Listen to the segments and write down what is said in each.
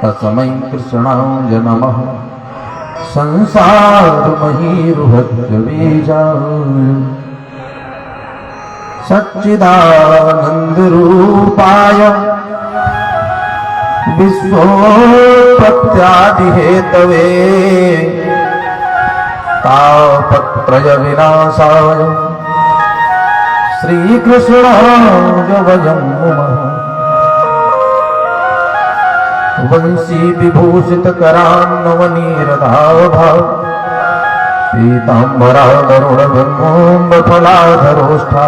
तस्मै कृष्णाय नमः। संसारमहीरुहद्रबीजाय सच्चिदानन्दरूपाय विश्वोत्पत्त्यादिहेतवे तापत्रयविनाशाय श्रीकृष्णाय वयं नुमः। वंशी विभूषितकरान्नवनीरदाभा पीताम्बरागरुडबिम्बफलाधरोष्ठा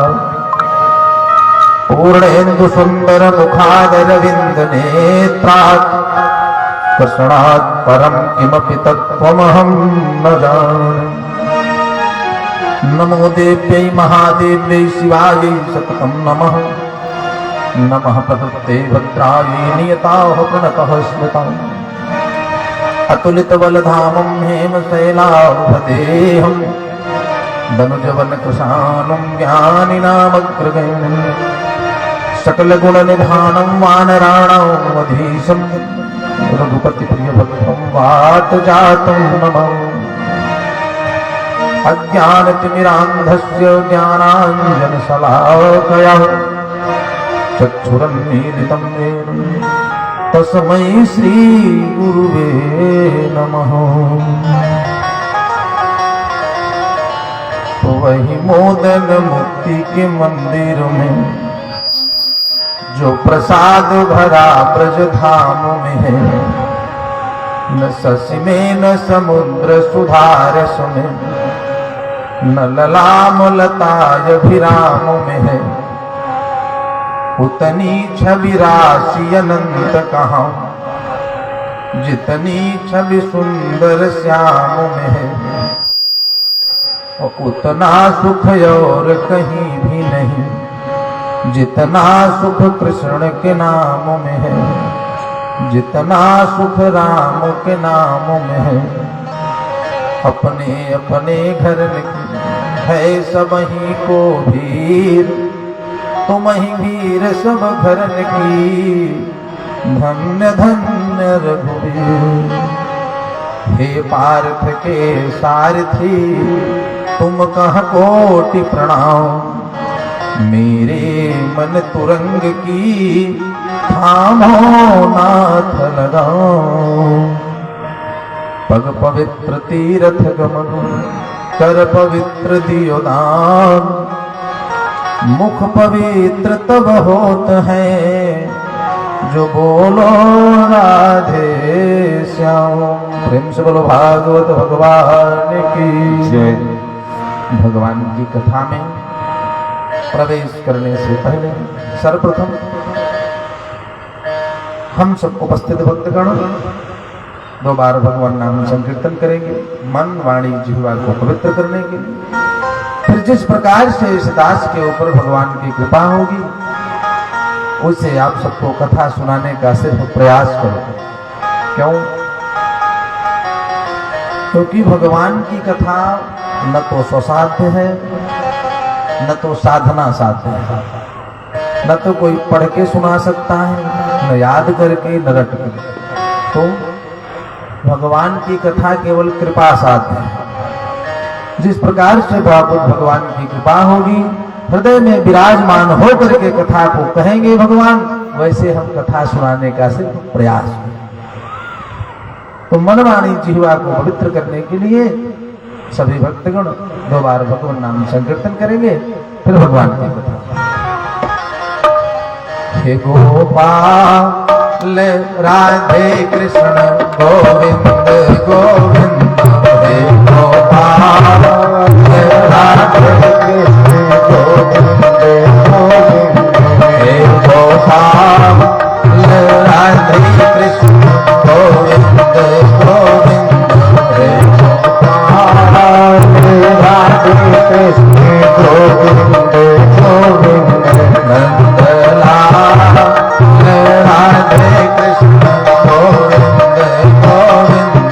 पूर्णेन्दुसुन्दरमुखादरविन्दनेत्रात् कृष्णात् परं किमपि तत्त्वमहं न जाने। नमो देव्यै महादेव्यै शिवायै सततं नमः। नमः प्रकृते भद्रायै नियताः प्रणतः स्मृताम्। अतुलितबलधामं हेमशैलाभदेहं दनुजवनकृशानं ज्ञानिनामग्रगण्यं सकलगुणनिधानं वानराणामधीशं रघुपतिप्रियभक्तं वातजातं नमः। अज्ञानतिमिरान्धस्य ज्ञानाञ्जनशलाकया चक्षुरुन्मीलितं येन तस्मै श्रीगुरुवे नमः। तो वही मोदन मुक्ति के मंदिर में जो प्रसाद भरा ब्रज धाम में है, न शशि में न समुद्र सुधारस में, न ललाम लताभिराम में है। उतनी छवि राशि अनंत कहाँ, जितनी छवि सुंदर श्याम में है। और उतना सुख और कहीं भी नहीं, जितना सुख कृष्ण के नाम में है, जितना सुख राम के नाम में है। अपने अपने घर है सब ही को भीर, तुम ही वीर सब घरन की, धन्य धन्य रघुवीर। हे पार्थ के सारथी तुम कह कोटि प्रणाम, मेरे मन तुरंग की थामो नाथ लगाओ। पग पवित्र तीरथ गमन कर पवित्र दियो दान, मुख पवित्र तब होत है जो बोलो राधे श्याम। प्रेम से बोलो भागवत भगवान की जय। भगवान की कथा में प्रवेश करने से पहले सर्वप्रथम हम सब उपस्थित भक्तगण 2 बार भगवान नाम संकीर्तन करेंगे, मन वाणी जिह्वा को पवित्र करने के लिए। फिर जिस प्रकार से इस दास के ऊपर भगवान की कृपा होगी, उसे आप सबको कथा सुनाने का सिर्फ प्रयास करो। क्यों? क्योंकि भगवान की कथा न तो स्वसाध्य है, न तो साधना साध्य है, न तो कोई पढ़ के सुना सकता है, न याद करके, न रट कर। तो भगवान की कथा केवल कृपा साध्य है। जिस प्रकार से भगवान की कृपा होगी, हृदय में विराजमान होकर के कथा को कहेंगे भगवान, वैसे हम कथा सुनाने का सिर्फ प्रयास करें। तो मनवाणी जिह्वा को पवित्र करने के लिए सभी भक्तगण 2 बार भगवान नाम संकीर्तन करेंगे, फिर भगवान की कथा। हे गोपाल राधे कृष्ण गोविंद गोविंद, हे गोपाल राधे कृष्ण गोविंद गोविंद, हे गोपाल राधे कृष्ण गोविंद गोविंद, हे गोपाल राधे कृष्ण गोविंद गोविंद, नंदलाल राधे कृष्ण गोविंद गोविंद,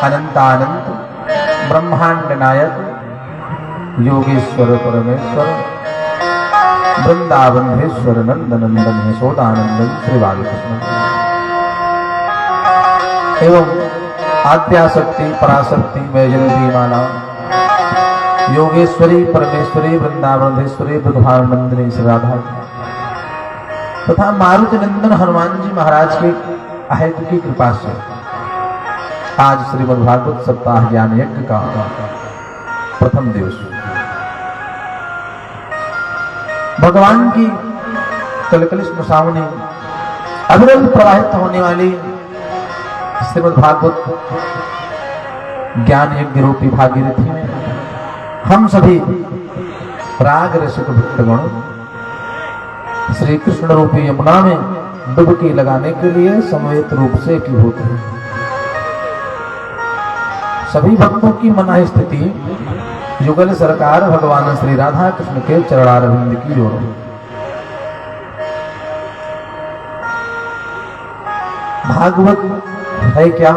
अनंतानंत ब्रह्मांड नायक योगेश्वर परमेश्वर वृंदावनेश्वर नंद नंदन यशोदानंदन श्री बालकृष्ण एवं आद्याशक्ति पराशक्ति वैजयंती माला योगेश्वरी परमेश्वरी वृंदावनेश्वरी ब्रह्मानंदिनी श्री राधा तथा मारुति नंदन हनुमान जी महाराज के अहेतु की कृपा से आज श्रीमद् भागवत सप्ताह ज्ञान यज्ञ का प्रथम दिवस भगवान की कलकलिश मुसावनी अविरल प्रवाहित होने वाली श्रीमद् भागवत ज्ञान यज्ञ रूपी भागीरथी में हम सभी राग रसिक भक्तगण श्री कृष्ण रूपी यमुना में डुबकी लगाने के लिए समवेत रूप से एकीभूत हैं। सभी भक्तों की मना स्थिति युगल सरकार भगवान श्री राधा कृष्ण के चरणारविंद की ओर। भागवत है क्या,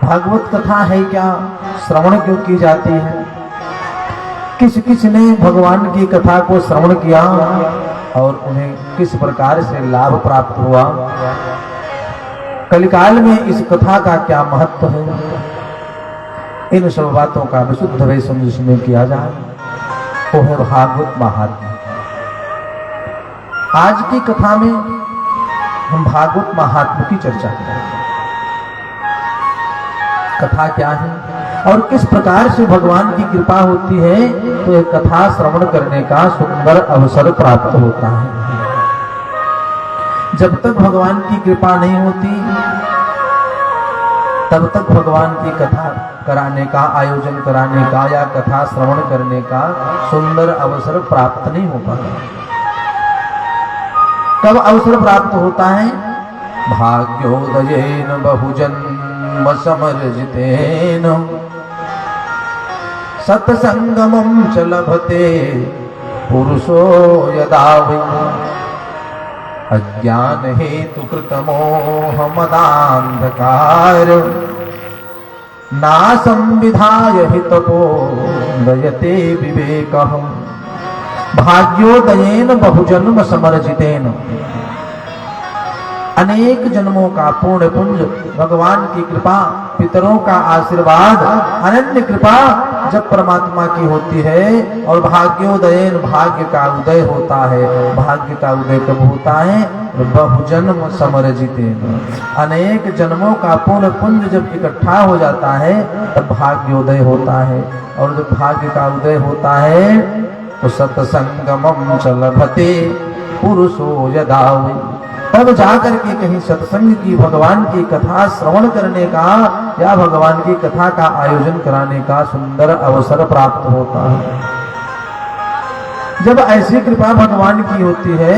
भागवत कथा है क्या, श्रवण क्यों की जाती है, किस किस ने भगवान की कथा को श्रवण किया और उन्हें किस प्रकार से लाभ प्राप्त हुआ, कलिकाल में इस कथा का क्या महत्व है, इन सब बातों का विशुद्ध वैषम्य जिसमें किया जाए वो है भागवत महात्म्य। आज की कथा में हम भागवत महात्म्य की चर्चा करेंगे। कथा क्या है और किस प्रकार से भगवान की कृपा होती है तो यह कथा श्रवण करने का सुंदर अवसर प्राप्त होता है। जब तक भगवान की कृपा नहीं होती तब तक भगवान की कथा कराने का, आयोजन कराने का या कथा श्रवण करने का सुंदर अवसर प्राप्त नहीं हो पाता। कब अवसर प्राप्त होता है? भाग्योदयेन बहुजन्म समर्जितेन सत्संगमं च लभते पुरुषो यदा वै अज्ञान हेतु कृतमोह मदान्धकार नासं विधाय हितपो दयते विवेकः। भाग्योदयेन बहुजन्म समर्जितेन, अनेक जन्मों का पूर्ण पुंज, भगवान की कृपा, पितरों का आशीर्वाद, अनन्य कृपा जब परमात्मा की होती है और भाग्योदयन, भाग्य का उदय होता है। भाग्य का उदय कब होता है? बहुजन्म समर्जितेन, अनेक जन्मों का पूर्ण पुंज जब इकट्ठा हो जाता है तब भाग्योदय होता है। और जब भाग्य का उदय होता है तो सत्संगमं च लभते पुरुषो यदा वै, तब जाकर के कहीं सत्संग की, भगवान की कथा श्रवण करने का या भगवान की कथा का आयोजन कराने का सुंदर अवसर प्राप्त होता है। जब ऐसी कृपा भगवान की होती है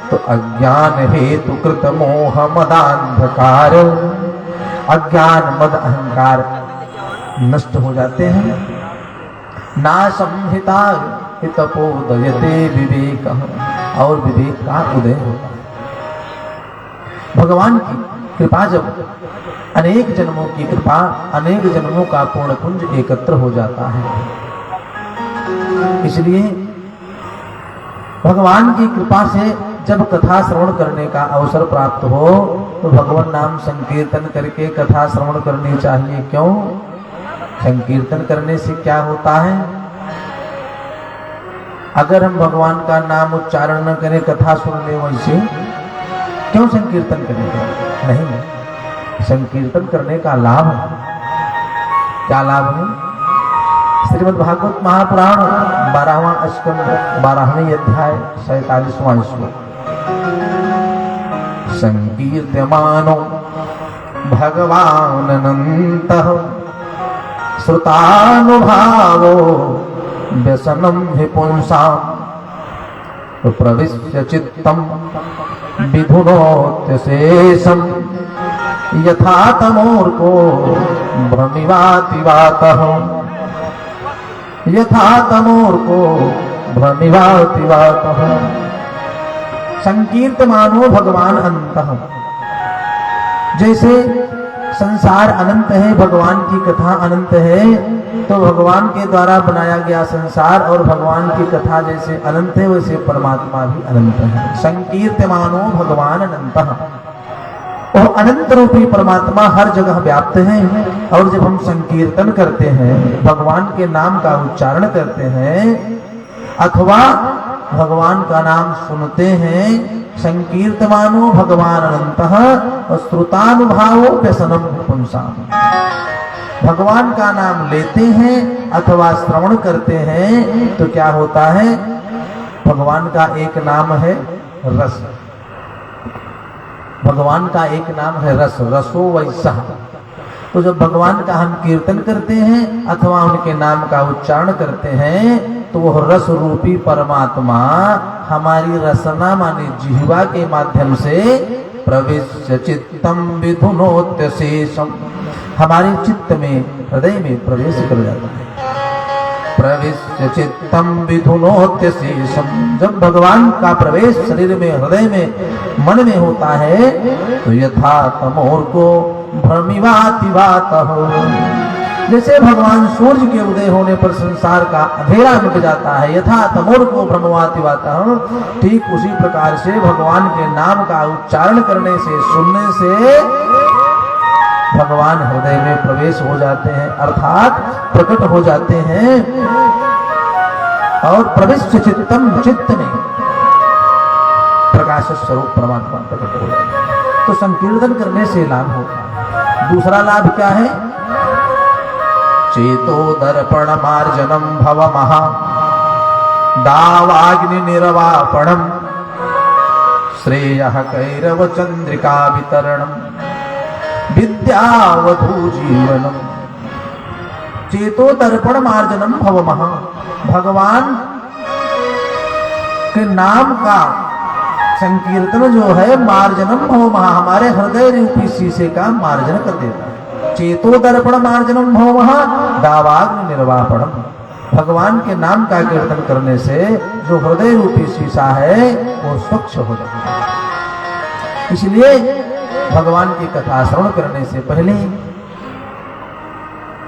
तो अज्ञान हेतु कृत मोह मदान्धकार, अज्ञान मद अहंकार नष्ट हो जाते हैं। ना संहिता हितपोदयते विवेक, और विवेक का उदय होता है। भगवान की कृपा जब अनेक जन्मों की कृपा, अनेक जन्मों का पूर्ण पुंज एकत्र हो जाता है, इसलिए भगवान की कृपा से जब कथा श्रवण करने का अवसर प्राप्त हो तो भगवान नाम संकीर्तन करके कथा श्रवण करनी चाहिए। क्यों? संकीर्तन करने से क्या होता है? अगर हम भगवान का नाम उच्चारण न करें, कथा सुन ले, वैसे क्यों संकीर्तन करेंगे? नहीं, संकीर्तन करने का लाभ है। क्या लाभ है? श्रीमद् भागवत महापुराण 12वां स्कंद 12वें अध्याय 47वां श्लोक, संकीर्त्यमानो भगवान अनंतः श्रुतानुभावो व्यसनम हि पुंसाम् प्रविश्य चित्तम विधुनोत्यशेषम यथा तमूर्को भ्रमिवातिवातः यथा तमूर्को भ्रमिवातिवातः। संकीर्तमानो भगवान अनंतः, जैसे संसार अनंत है, भगवान की कथा अनंत है, तो भगवान के द्वारा बनाया गया संसार और भगवान की कथा जैसे अनंत है, वैसे परमात्मा भी अनंत है। संकीर्तमानो भगवान अनंतः, वो अनंत रूपी परमात्मा हर जगह व्याप्त है। और जब हम संकीर्तन करते हैं, भगवान के नाम का उच्चारण करते हैं अथवा भगवान का नाम सुनते हैं, संकीर्तमानो भगवान अनंतः और श्रुतानुभावो व्यसनम पुंसाम्, भगवान का नाम लेते हैं अथवा श्रवण करते हैं तो क्या होता है, भगवान का एक नाम है रस, भगवान का एक नाम है रस, रसो वैसा। तो जब भगवान का हम कीर्तन करते हैं अथवा उनके नाम का उच्चारण करते हैं तो वह रस रूपी परमात्मा हमारी रसना माने जिह्वा के माध्यम से प्रविश्य चित्तम विधुनोत्यशेषम, हमारे चित्त में हृदय में प्रवेश कर जाता है। प्रविश्य चित्तम विधुनोत्यशेषम, जब भगवान का प्रवेश शरीर में हृदय में मन में होता है तो यथा तमोर्को भ्रमिवातिवातः, जैसे भगवान सूर्य के उदय होने पर संसार का अंधेरा मिट जाता है, यथा तमोर्को भ्रमिवातिवातः, ठीक उसी प्रकार से भगवान के नाम का उच्चारण करने से, सुनने से भगवान हृदय में प्रवेश हो जाते हैं, अर्थात प्रकट हो जाते हैं। और प्रविश्य चित्तम, चित्त में प्रकाश स्वरूप परमात्मा प्रकट हो जाते हैं। तो संकीर्तन करने से लाभ होता है। दूसरा लाभ क्या है, चेतो दर्पण मार्जनम भव महा दावाग्नि निर्वापणम श्रेयः कैरव चंद्रिका वितरणम विद्यावधू जीवनम। चेतो दर्पण मार्जनम भव महा, भगवान के नाम का संकीर्तन जो है मार्जनम भव महा, हमारे हृदय रूपी शीशे का मार्जन कर देता है। चेतो दर्पण मार्जनम भव महा दावाग्नि निर्वापणम, भगवान के नाम का कीर्तन करने से जो हृदय रूपी शीशा है वो स्वच्छ हो जाता है। इसलिए भगवान की कथा श्रवण करने से पहले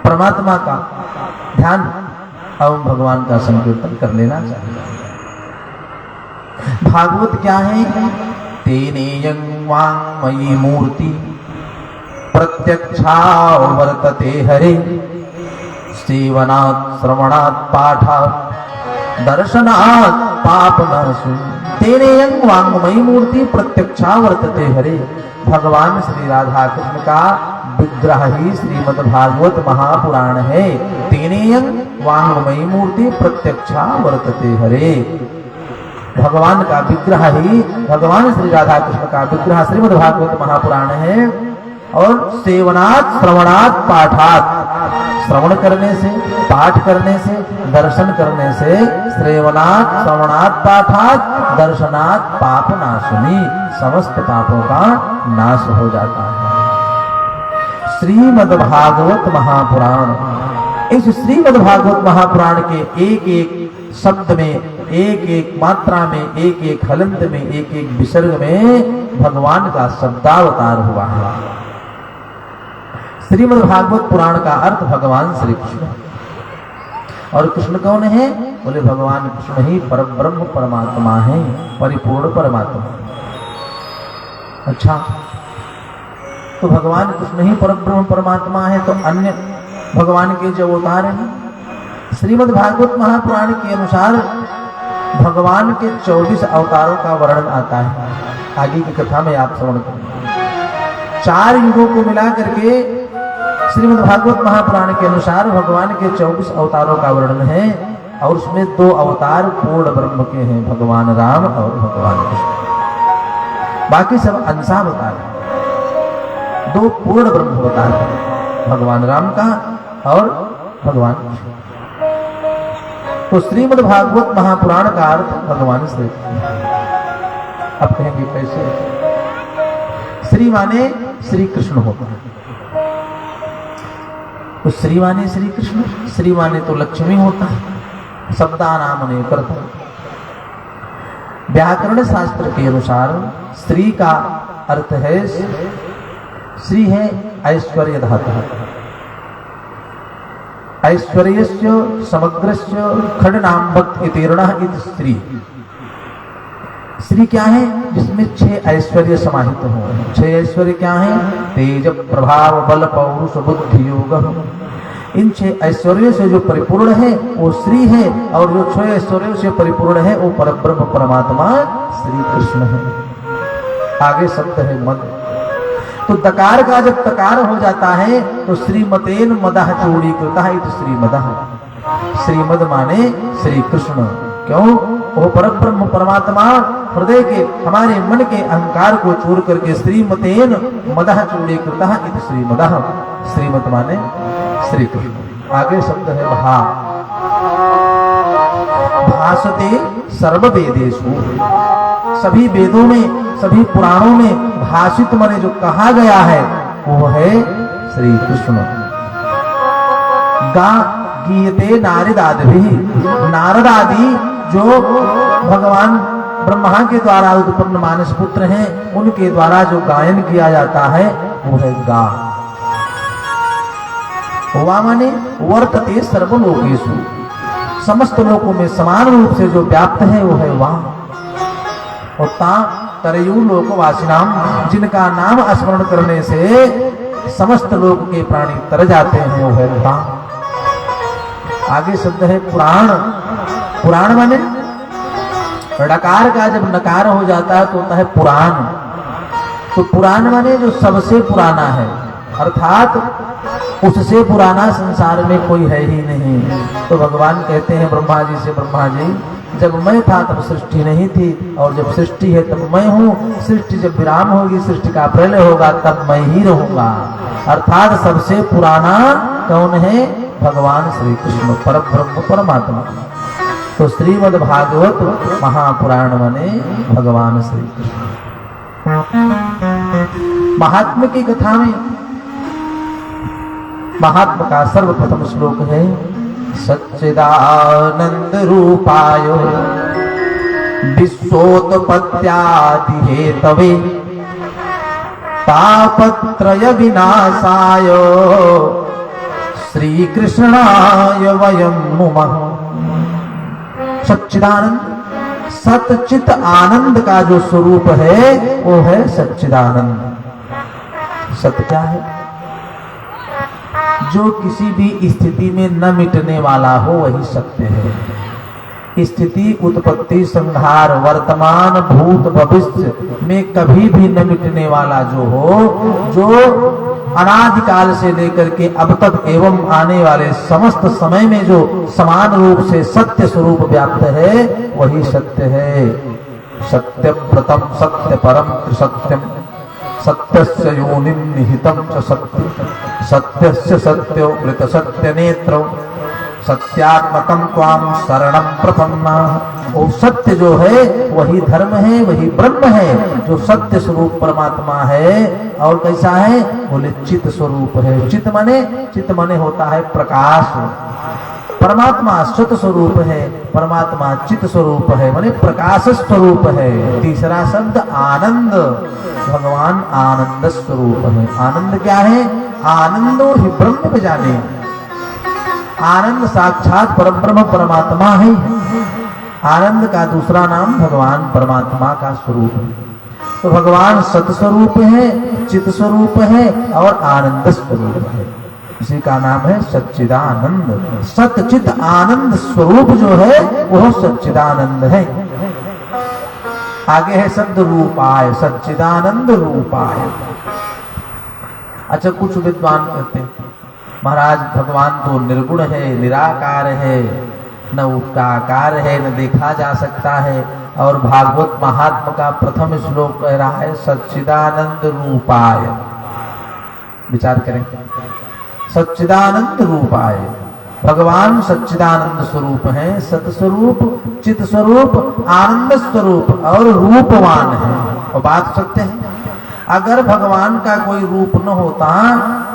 परमात्मा का ध्यान एवं भगवान का संकीर्तन कर लेना चाहिए। भागवत क्या है, तेनेयं वाङ्मयी मूर्ति प्रत्यक्षा वर्तते हरे सेवनात् श्रवणात् पाठात् दर्शनात् पापनाशु। तेनेयं वाङ्मयी मूर्ति प्रत्यक्षा वर्तते हरे, भगवान श्री राधा कृष्ण का विग्रह ही श्रीमद् भागवत महापुराण है। तेनेयं वाङ्मयी मूर्ति प्रत्यक्षा वर्तते हरे, भगवान का विग्रह ही भगवान श्री राधा कृष्ण का विग्रह श्रीमद् भागवत महापुराण है। और सेवनात् श्रवणात् पाठात्, श्रवण करने से, पाठ करने से, दर्शन करने से, श्रेवनात् श्रवणात् पाठात् दर्शनात् पाप नाशुनी, समस्त पापों का नाश हो जाता है। श्रीमद् भागवत महापुराण, इस श्रीमद् भागवत महापुराण के एक एक शब्द में, एक एक मात्रा में, एक एक हलंत में, एक एक विसर्ग में भगवान का शब्दावतार हुआ है। श्रीमद् भागवत पुराण का अर्थ भगवान श्री कृष्ण, और कृष्ण कौन है, बोले भगवान कृष्ण ही परब्रह्म परमात्मा है, परिपूर्ण परमात्मा। अच्छा, तो भगवान कृष्ण ही परब्रह्म परमात्मा है, तो अन्य भगवान के जो अवतार हैं, श्रीमद् भागवत महापुराण के अनुसार भगवान के 24 अवतारों का वर्णन आता है। आगे की कथा में आप श्रवण करेंगे। 4 युगों को मिला करके श्रीमद् भागवत महापुराण के अनुसार भगवान के 24 अवतारों का वर्णन है, और उसमें 2 अवतार पूर्ण ब्रह्म के हैं, भगवान राम और भगवान कृष्ण। बाकी सब अंशा बता रहे, दो पूर्ण ब्रह्म बता रहे, भगवान राम का और भगवान कृष्ण। तो श्रीमद् भागवत महापुराण का अर्थ भगवान श्री। अब कहेंगे कैसे? श्री माने श्री कृष्ण होता है, तो श्री माने श्री कृष्ण, श्री माने तो लक्ष्मी होता है, शब्दानाम अनेक अर्थ। व्याकरण शास्त्र के अनुसार श्री का अर्थ है, श्री है ऐश्वर्य धातु, ऐश्वर्यस्य समग्रस्य खड्नाम भक्त इतीर्णः इति श्री। श्री क्या है? जिसमें 6 ऐश्वर्य समाहित हो। 6 ऐश्वर्य क्या है? तेज, प्रभाव, बल, पौरुष, बुद्धि, योग। इन 6 ऐश्वर्यों से जो परिपूर्ण है वो श्री है, और जो 6 ऐश्वर्यों से परिपूर्ण है वो परब्रह्म परमात्मा श्री कृष्ण है। आगे शब्द है मद। तो दकार का जब तकार हो जाता है तो श्रीमतेन मदः चूड़ीकृतः इति श्रीमदः। श्रीमद माने श्री कृष्ण। क्यों? वो परब्रह्म परमात्मा हृदय के, हमारे मन के अहंकार को चूर करके श्रीमतेन मदः चूड़ीकृतः इति श्रीमदः। श्रीमत माने श्री कृष्ण। आगे शब्द है भा। भासते सर्ववेदेषु, सभी वेदों में, सभी पुराणों में भाषित माने जो कहा गया है वो है श्री कृष्ण। गा गीयते नारदादि, नारद आदि जो भगवान ब्रह्मा के द्वारा उत्पन्न मानस पुत्र हैं, उनके द्वारा जो गायन किया जाता है वो है गा। वा माने वर्तते सर्वलोकेषु, समस्त लोकों में समान रूप से जो व्याप्त है वो है वाह। और ता तरयू लोकवासिनाम, जिनका नाम स्मरण करने से समस्त लोक के प्राणी तर जाते हैं वो है ता। आगे शब्द है पुराण। पुराण माने ड़कार का जब नकार हो जाता है तो होता है पुराण। तो पुराण माने जो सबसे पुराना है, अर्थात उससे पुराना संसार में कोई है ही नहीं। तो भगवान कहते हैं ब्रह्मा जी से, ब्रह्मा जी जब मैं था तब सृष्टि नहीं थी, और जब सृष्टि है तब मैं हूँ। सृष्टि जब विराम होगी, सृष्टि का प्रलय होगा, तब मैं ही रहूंगा। अर्थात सबसे पुराना कौन है? भगवान श्री कृष्ण, परब्रह्म परमात्मा। तो श्रीमद् भागवत महापुराण माने भगवान श्री कृष्ण। महात्मा की कथा में महात्मा का सर्वप्रथम श्लोक है, सच्चिदानंद रूपाय विश्वोत्पत्त्यादि हेतवे तापत्रय विनाशाय श्री कृष्णाय वयं नुमः। सच्चिदानंद, सच्चित आनंद का जो स्वरूप है वो है सच्चिदानंद। सत्य क्या है? जो किसी भी स्थिति में न मिटने वाला हो वही सत्य है। स्थिति, उत्पत्ति, संहार, वर्तमान, भूत, भविष्य में कभी भी न मिटने वाला जो हो, जो अनादिकाल से लेकर के अब तक एवं आने वाले समस्त समय में जो समान रूप से सत्य स्वरूप व्याप्त है वही सत्य है। सत्य प्रथम सत्य परम त्रिसत्यम, सत्यस्य योनिं निहितं च सत्य, सत्यस्य सत्यो मृत सत्य नेत्रौ, सत्यात्मकं त्वां शरणं प्रपन्नाः। वो सत्य जो है वही धर्म है, वही ब्रह्म है, जो सत्य स्वरूप परमात्मा है। और कैसा है? बोले चित स्वरूप है। चित माने होता है प्रकाश। परमात्मा सत स्वरूप है, परमात्मा चित स्वरूप है, माने प्रकाश स्वरूप है। तीसरा शब्द आनंद, भगवान आनंद स्वरूप है। आनंद क्या है? आनंदो ही ब्रह्म जाने। आनंद साक्षात परब्रह्म परमात्मा है। आनंद का दूसरा नाम भगवान परमात्मा का स्वरूप है। तो भगवान सत स्वरूप है, चित स्वरूप है और आनंद स्वरूप है। इसी का नाम है सच्चिदानंद। सत चित आनंद स्वरूप जो है वह सच्चिदानंद है। आगे है शब्द रूपाय, सच्चिदानंद रूपाय। अच्छा, कुछ विद्वान कहते हैं महाराज भगवान तो निर्गुण है, निराकार है, न उसका आकार है, न देखा जा सकता है। और भागवत महात्मा का प्रथम श्लोक कह रहा है सच्चिदानंद रूपाय। विचार करें, सच्चिदानंद रूपाय, भगवान सच्चिदानंद स्वरूप हैं, सतस्वरूप, चित स्वरूप, आनंद स्वरूप और रूपवान है। और बात सत्य है, अगर भगवान का कोई रूप न होता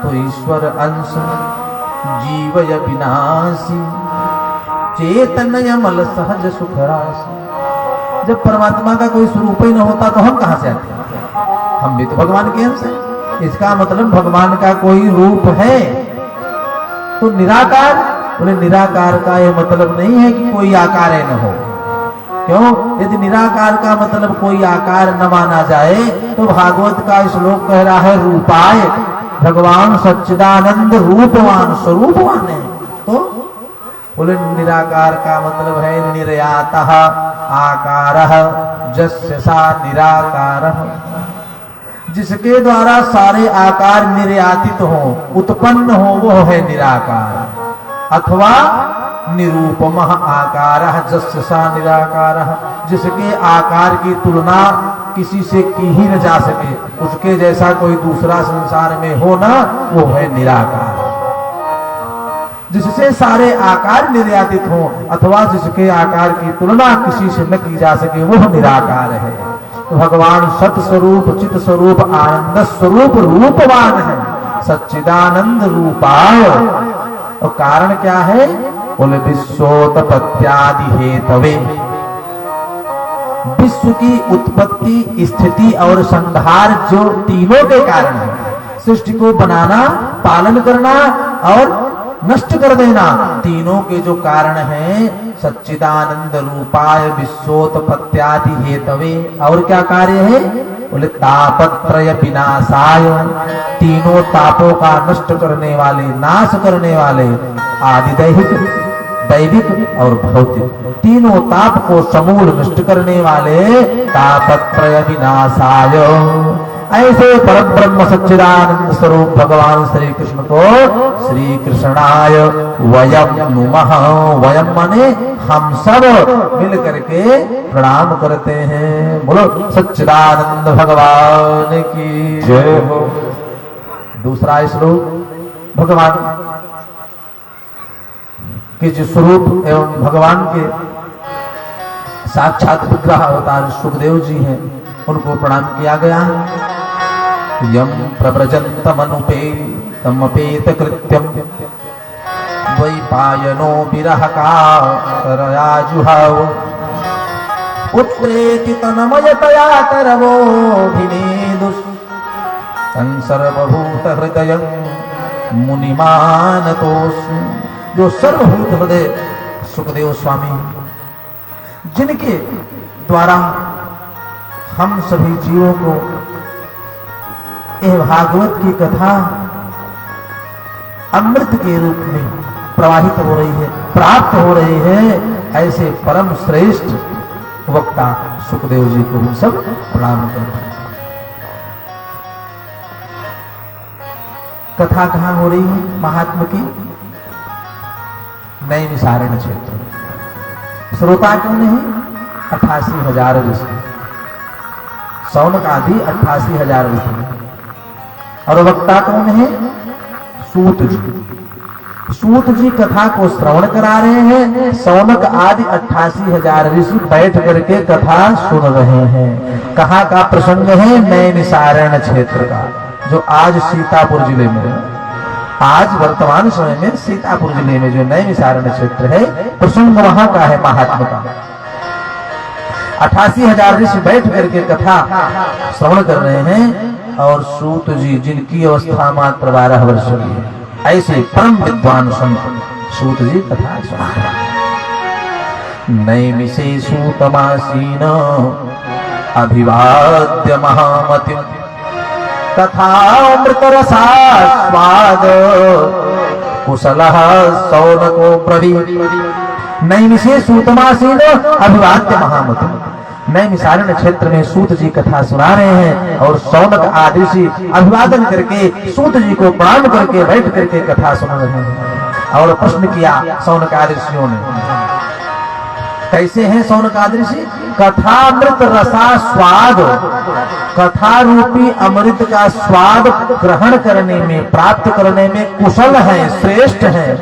तो ईश्वर अंश जीवय विनाशी चेतनय मल सहज सुख राशि। जब परमात्मा का कोई स्वरूप ही न होता तो हम कहां से आते? हम भी तो भगवान के अंश हैं। इसका मतलब भगवान का कोई रूप है तो निराकार। बोले निराकार का यह मतलब नहीं है कि कोई आकार न हो। क्यों? यदि निराकार का मतलब कोई आकार न माना जाए तो भागवत का श्लोक कह रहा है रूपाय, भगवान सच्चिदानंद रूपवान स्वरूपवान है। तो बोले निराकार का मतलब है निर्यातः आकारः जस्य सा निराकारः, जिसके द्वारा सारे आकार निर्यातित हो, उत्पन्न हो, वो है निराकार। अथवा निरूपमः आकारः जस्य सा निराकारः, जिसके आकार की तुलना किसी से की ही न जा सके, उसके जैसा कोई दूसरा संसार में हो ना, वो है निराकार। जिससे सारे आकार निर्यातित हो अथवा जिसके आकार की तुलना किसी से न की जा सके, वो निराकार है। तो भगवान सत स्वरूप, चित स्वरूप, आनंद स्वरूप, रूपवान है, सच्चिदानंद रूपाय। और कारण क्या है? बोले विश्वोत्पत्त्यादि हेतवे, विश्व की उत्पत्ति, स्थिति और संहार जो तीनों के कारण है, सृष्टि को बनाना, पालन करना और नष्ट कर देना, तीनों के जो कारण हैं, सच्चिदानंद रूपाय विश्वोत्पत्त्यादि हेतवे। और क्या कार्य है? बोले तापत्रय विनाशाय, तीनों तापों का नष्ट करने वाले, नाश करने वाले, आदि दैहिक, दैविक और भौतिक, तीनों ताप को समूल नष्ट करने वाले तापत्रय विनाशाय। ऐसे परब्रह्म सच्चिदानंद स्वरूप भगवान श्री कृष्ण को श्री कृष्णाय वयम नुमः, वयम माने हम सब मिल करके प्रणाम करते हैं। बोलो सच्चिदानंद भगवान की जय हो। दूसरा श्लोक भगवान के जो स्वरूप एवं भगवान के साक्षात विग्रह अवतार सुखदेव जी हैं, उनको प्रणाम किया गया है। यम प्रव्रजन्तमनुपेतमपेत कृत्यम द्वैपायनो विरह कारयाजुहाव पुत्रेति तन्मयतया करवोऽभिनेदुः सर्वभूत हृदयं मुनिमानतोऽस्मि। जो सर्वभूत हृदय सुखदेव स्वामी, जिनके द्वारा हम सभी जीवों को यह भागवत की कथा अमृत के रूप में प्रवाहित हो रही है, प्राप्त हो रही है, ऐसे परम श्रेष्ठ वक्ता सुखदेव जी को हम सब प्रणाम करते हैं। कथा कहां हो रही है महात्मा की? नैमिषारण्य क्षेत्र में। श्रोता कौन है? 88,000 ऋषि, शौनक आदि 88,000 ऋषि। और वक्ता कौन है? सूत जी। सूत जी कथा को श्रवण करा रहे हैं, शौनक आदि 88,000 ऋषि बैठ करके कथा सुन रहे हैं। कहाँ का प्रसंग है? नैमिषारण्य क्षेत्र का, जो आज सीतापुर जिले में है। आज वर्तमान समय में सीतापुर जिले में जो नैमिषारण्य क्षेत्र है, प्रसंग वहां का है महात्मा का। 88,000 ऋषि बैठ करके कथा श्रवण कर रहे हैं। और सूत जी, जिनकी अवस्था मात्र 12 वर्ष की है, ऐसे परम विद्वान संत सूत जी कथा सुन रहे हैं। नैमिषे सूतमासीन अभिवाद्य महामतिम तथामृत रसास्वाद कुशलः शौनको ब्रवीत्। नैमिषे सूतमासीन अभिवाद्य महामतिम, नैमिषारण्य क्षेत्र में सूत जी कथा सुना रहे हैं और शौनक आदि से अभिवादन करके सूत जी को प्रणाम करके बैठ करके कथा सुना रहे हैं। और प्रश्न किया शौनक आदि ऋषियों ने, कैसे हैं शौनकादि ऋषि? कथामृत रसा स्वाद, कथा रूपी अमृत का स्वाद ग्रहण करने में, प्राप्त करने में कुशल हैं, श्रेष्ठ हैं,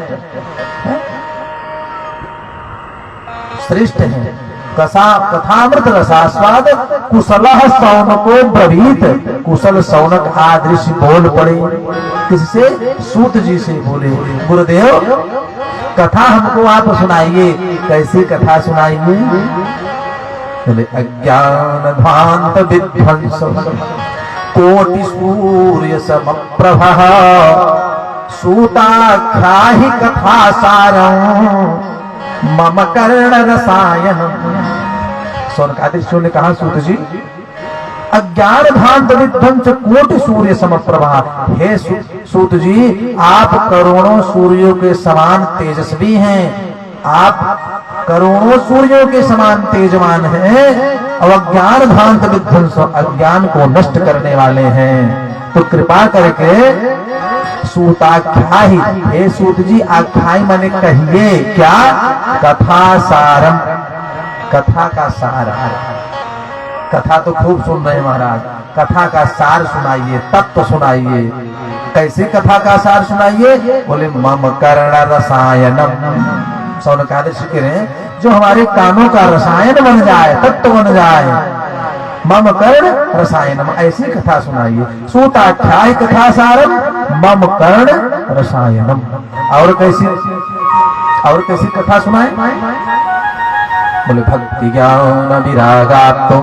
श्रेष्ठ हैं। कथामृत रसास्वाद कुशल सौनको ब्रवीत, कुशल सौनक आदृश्य बोल पड़े। किससे? सूत जी से बोले, गुरुदेव कथा हमको आप सुनाइए। कैसी कथा सुनाइए? बोले अज्ञान ध्वांत विध्वंस कोटि सूर्य समप्रभा सूताख्याहि कथा सारं मम कर्ण रसायन। शौनकादि ऋषियों ने कहा, सूत जी अज्ञान भांत विध्वंस कोटि सूर्य समप्रभा, हे सूत जी आप करोड़ों सूर्यों के समान तेजस्वी हैं, आप करोड़ों सूर्यों के समान तेजवान हैं, और अज्ञान भांत विध्वंस अज्ञान को नष्ट करने वाले हैं। तो कृपा करके सूताख्याहि, हे सूत जी आख्याई माने कहिए क्या? कथा सारम, कथा का सार। कथा तो खूब सुन रहे महाराज, कथा का सार सुनाइए, तत्व सुनाइए। कैसे कथा का सार सुनाइए? बोले मम कर्ण रसायनम। शौनकादि ऋषि कह रहे हैं जो हमारे कानों का रसायन बन जाए, तत्व बन जाए, मम कर्ण रसायनम, ऐसी कथा सुनाइए। सूताख्याय कथा सारम मम कर्ण रसायनम। और कैसी कथा सुनाए? बोले भक्ति ज्ञान विरागात्म।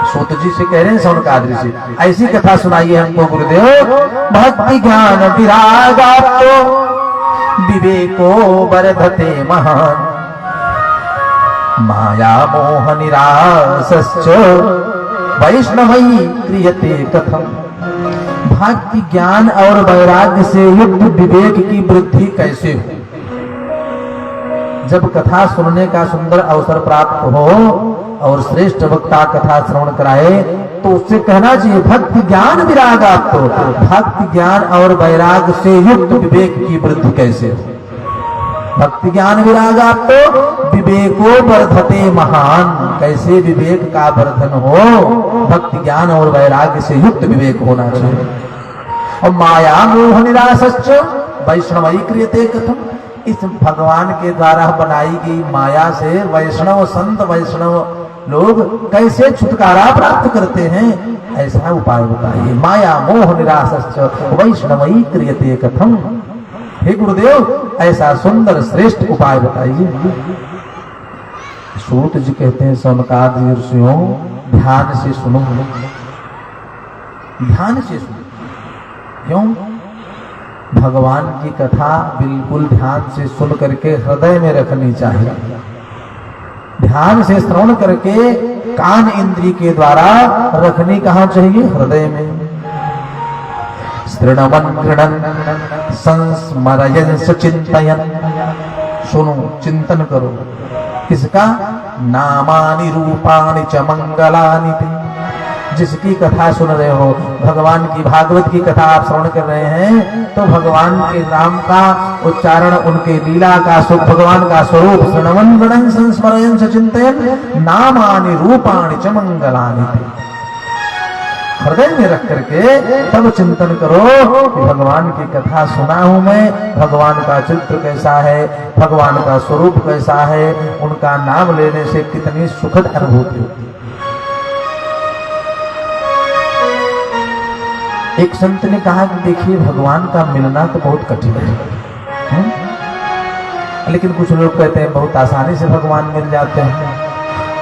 सूत जी से कह रहे हैं शौनकादि ऋषि, ऐसी कथा सुनाइए हमको गुरुदेव। भक्ति ज्ञान विरागात्म विवेको वर्धते महान माया मोह निरासश्च वैष्णवै क्रियते कथम। भक्ति ज्ञान और वैराग्य से युक्त विवेक की वृद्धि कैसे हो? जब कथा सुनने का सुंदर अवसर प्राप्त हो और श्रेष्ठ वक्ता कथा श्रवण कराए तो उससे कहना चाहिए भक्ति ज्ञान विरागात्, तो भक्ति ज्ञान और वैराग्य से युक्त विवेक की वृद्धि कैसे हो? भक्ति ज्ञान विरागात् तो विवेको वर्धते महान, कैसे विवेक का वर्धन हो? भक्ति ज्ञान और वैराग्य से युक्त विवेक होना चाहिए। और माया मोह निरासश्च वैष्णवै क्रियते कथम, इस भगवान के द्वारा बनाई गई माया से वैष्णव संत वैष्णव लोग कैसे छुटकारा प्राप्त करते हैं? ऐसा उपाय बताइए। माया मोह निरासश्च वैष्णवै क्रियते कथम। हे गुरुदेव ऐसा सुंदर श्रेष्ठ उपाय बताइए। सूत जी कहते हैं शौनकादि ऋषियों ध्यान से सुनो, ध्यान से सुनो। क्यों? भगवान की कथा बिल्कुल ध्यान से सुन करके हृदय में रखनी चाहिए। ध्यान से श्रवण करके कान इंद्री के द्वारा रखनी कहाँ चाहिए? हृदय में। श्रृणवन् गृणन् संस्मरयन् सचिन्तयन्, सुनो चिंतन करो। किसका? नामानि रूपाणि च मंगलानि ते। जिसकी कथा सुन रहे हो, भगवान की भागवत की कथा आप श्रवण कर रहे हैं तो भगवान के नाम का उच्चारण, उनके लीला का सुख, भगवान का स्वरूप श्रृणवन् गृणन् संस्मरयन् सचिन्तयन् नामानि रूपाणि च मंगलानि ते, हृदय में रख करके तब चिंतन करो कि भगवान की कथा सुना हूं मैं, भगवान का चित्र कैसा है, भगवान का स्वरूप कैसा है, उनका नाम लेने से कितनी सुखद अनुभूति होती है। एक संत ने कहा कि देखिए भगवान का मिलना तो बहुत कठिन है, लेकिन कुछ लोग कहते हैं बहुत आसानी से भगवान मिल जाते हैं।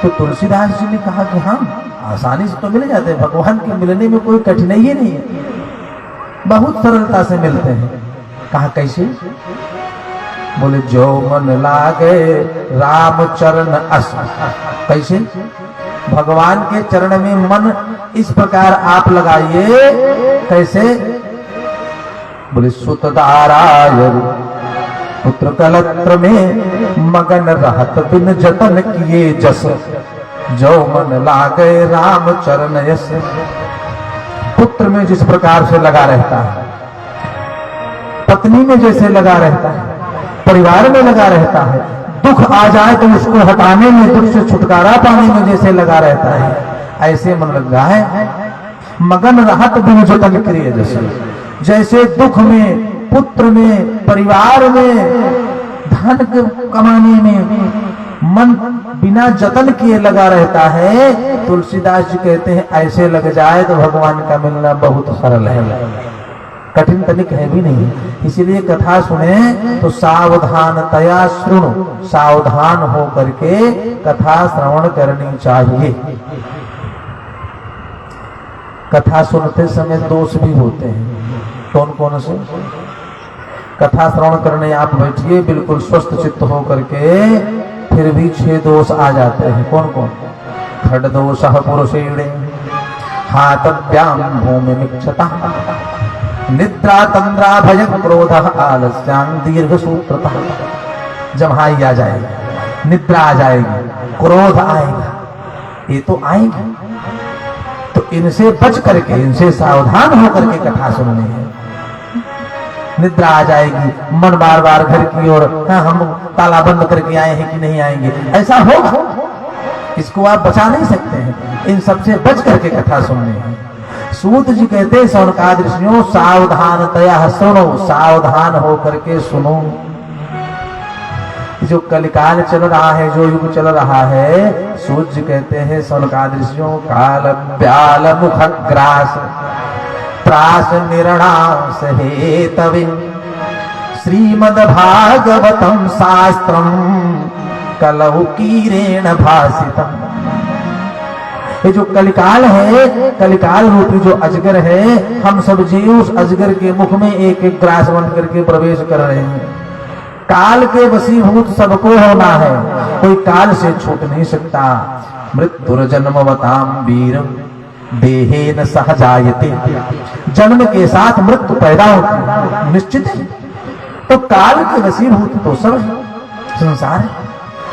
तो तुलसीदास जी ने कहा कि हाँ आसानी से तो मिल जाते हैं, भगवान के मिलने में कोई कठिनाई ही नहीं है, बहुत सरलता से मिलते हैं। कहा कैसे? बोले जो मन लागे राम चरण अस। कैसे? भगवान के चरण में मन इस प्रकार आप लगाइए। कैसे? बोले सुतदारायरु पुत्र कलत्र में मगन रहत बिन जतन किए जस, जो मन लागे राम चरण यस। पुत्र में जिस प्रकार से लगा रहता है, पत्नी में जैसे लगा रहता है, परिवार में लगा रहता है, दुख आ जाए तो उसको हटाने में, दुख से छुटकारा पाने में जैसे लगा रहता है, ऐसे मन लगा है मगन रहत बिनु जतन क्रिय जैसे दुख में, पुत्र में, परिवार में, धन कमाने में मन बिना जतन किए लगा रहता है। तुलसीदास जी कहते हैं ऐसे लग जाए तो भगवान का मिलना बहुत सरल है, कठिन तनिक है भी नहीं। इसीलिए कथा सुने तो सावधानतया सुनो, सावधान हो करके कथा श्रवण करनी चाहिए। कथा सुनते समय दोष भी होते हैं, कौन कौन से? कथा श्रवण करने आप बैठिए बिल्कुल स्वस्थ चित्त हो करके, फिर भी 6 दोष आ जाते हैं। कौन कौन? खड दोष पुरुषेणे, हातव्याम भूमि मिक्षता, निद्रा तंद्रा भय क्रोध, आलस्यां दीर्घ सूत्रता। जब हाई आ जाएगी, निद्रा आ जाएगी, क्रोध आएगा, ये तो आएगा, तो इनसे बच करके, इनसे सावधान होकर के कथा सुननी है। निद्रा आ जाएगी, मन बार बार घर की ओर, हम ताला बंद करके आए हैं कि नहीं आएंगे, ऐसा होगा, इसको आप बचा नहीं सकते हैं। इन सबसे बच करके कथा सुननी है। सूत जी कहते हैं सौनकादि ऋषियों सावधानतया सुनो, सावधान हो करके सुनो। जो कलिकाल चल रहा है, जो युग चल रहा है, सूत जी कहते हैं सौनकादि ऋषियों काल व्याल मुख ग्रास त्रास निर्णास हेतवे श्रीमद् भागवतम शास्त्रम कलौ कीरेण भासितम। ये जो कलिकाल है, कलिकाल रूपी जो अजगर है, हम सब जीव उस अजगर के मुख में एक एक ग्रास बन करके प्रवेश कर रहे हैं। काल के वशीभूत सबको होना है, कोई काल से छूट नहीं सकता। मृत्युर्जन्मवताम वीरम देहेन सहजायते, जन्म के साथ मृत्यु पैदा होती निश्चित है। तो काल के वशीभूत तो सब संसार है।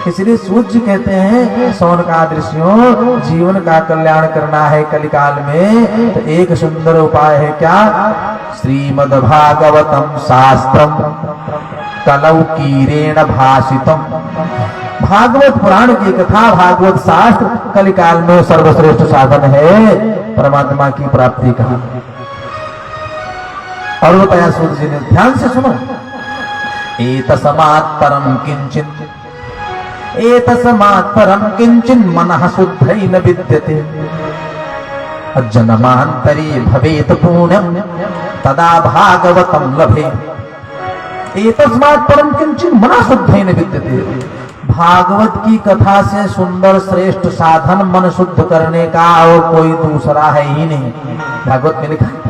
इसलिए सूत जी कहते हैं सौनकादि ऋषियों जीवन का कल्याण करना है कलिकाल में, तो एक सुंदर उपाय है क्या? श्रीमद् भागवतम शास्त्रम कलौ कीरेण भासितम। भागवत पुराण की कथा, भागवत शास्त्र कलिकाल में सर्वश्रेष्ठ साधन है परमात्मा की प्राप्ति का। और बताया सूत जी ने, ध्यान से सुनो। एतस्मात् परम किंचित, एतस्मात् परम किंचिन मनः शुद्धैन विद्यते, जन्मांतरे भवेत पुण्यम तदा भागवतम लभे। एतस्मात् परम किंचिन मनः शुद्धैन विद्यते। भागवत की कथा से सुंदर श्रेष्ठ साधन मन शुद्ध करने का और कोई दूसरा है ही नहीं, भागवत में लिखा है।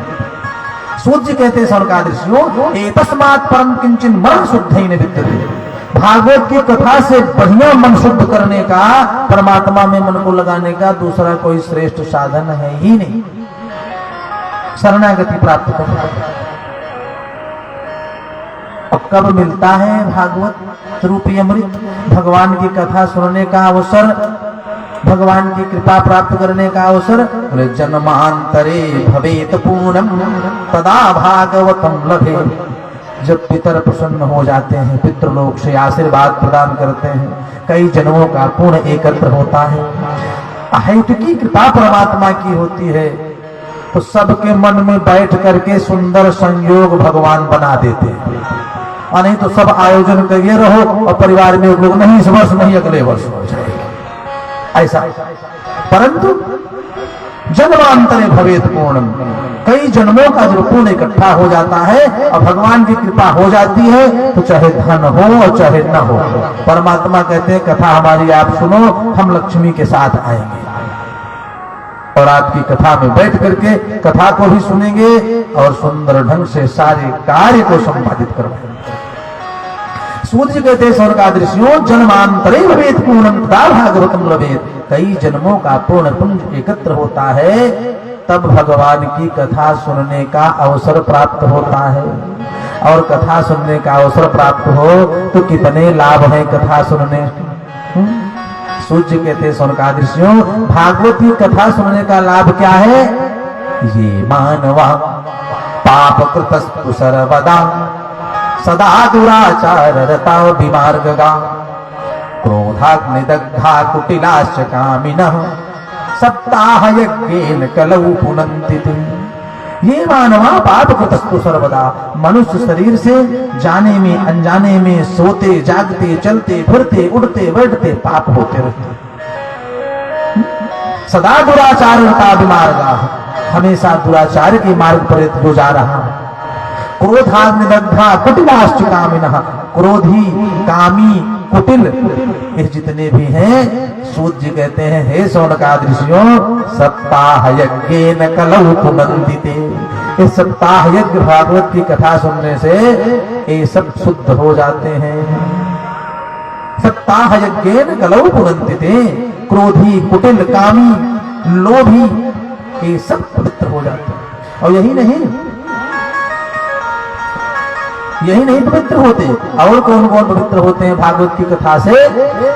सूत जी कहते हैं सौनकादि ऋषियों एतस्मात् परम किंचिन मनः शुद्धैन विद्यते। भागवत की कथा से बढ़िया मन शुद्ध करने का, परमात्मा में मन को लगाने का दूसरा कोई श्रेष्ठ साधन है ही नहीं। शरणागति प्राप्त करना। और कब मिलता है भागवत रूपी अमृत? भगवान की कथा सुनने का अवसर, भगवान की कृपा प्राप्त करने का अवसर। जन्मांतरे भवेत पूर्णम तदा भागवतम लभे। जब पितर प्रसन्न हो जाते हैं, पितृलोक से आशीर्वाद प्रदान करते हैं, कई जन्मों का पुण्य एकत्र होता है, अहेतुकी कृपा परमात्मा की होती है, तो सबके मन में बैठ करके सुंदर संयोग भगवान बना देते हैं। और नहीं तो सब आयोजन करिए रहो और परिवार में लोग नहीं इस वर्ष नहीं अगले वर्ष हो जाएगा ऐसा। परंतु जन्मांतरे भवेत पूर्णम, कई जन्मों का जब पुण्य इकट्ठा हो जाता है और भगवान की कृपा हो जाती है, तो चाहे धन हो और चाहे न हो, परमात्मा कहते हैं कथा हमारी आप सुनो, हम लक्ष्मी के साथ आएंगे और आपकी कथा में बैठ करके कथा को भी सुनेंगे और सुंदर ढंग से सारे कार्य को संपादित करवाएंगे। सूत जी कहते हैं सौनकादि ऋषियों जन्मांतरे भवेत पूर्णम तदा भागवतम लभेत। कई जन्मों का पूर्ण पुण्य एकत्र होता है, तब भगवान की कथा सुनने का अवसर प्राप्त होता है। और कथा सुनने का अवसर प्राप्त हो तो कितने लाभ हैं कथा सुनने। सूत जी कहते हैं सौनकादि ऋषियों भागवत की कथा सुनने का लाभ क्या है? ये मानवा पाप कृतस्तु सर्वदा सदा दुराचार रता विमार्गगा। क्रोधाग्निदग्धा कुटिलाश्च कामिनः सप्ताह यज्ञेन कलौ पुनन्ति ते। ये मानवा पाप कृतस्तु सर्वदा, मनुष्य शरीर से जाने में अनजाने में सोते जागते चलते फिरते उड़ते बैठते पाप होते रहते, सदा दुराचारता विमार्गा, हमेशा दुराचार के मार्ग पर जो जा रहा। क्रोधाग्निदग्धा कुटिलाश्च कामिनः, क्रोधी कामी कुटिल ये जितने भी हैं, सूत जी कहते हैं हे शौनकादिर्षियों सप्ताह यज्ञेन कलौ पुनन्ति ते। इस सप्ताह यज्ञ भागवत की कथा सुनने से ये सब शुद्ध हो जाते हैं। सप्ताह यज्ञेन कलौ पुनन्ति ते, क्रोधी कुटिल कामी लोभी ये सब पवित्र हो जाते हैं। और यही नहीं पवित्र होते, और कौन कौन पवित्र होते हैं भागवत की कथा से?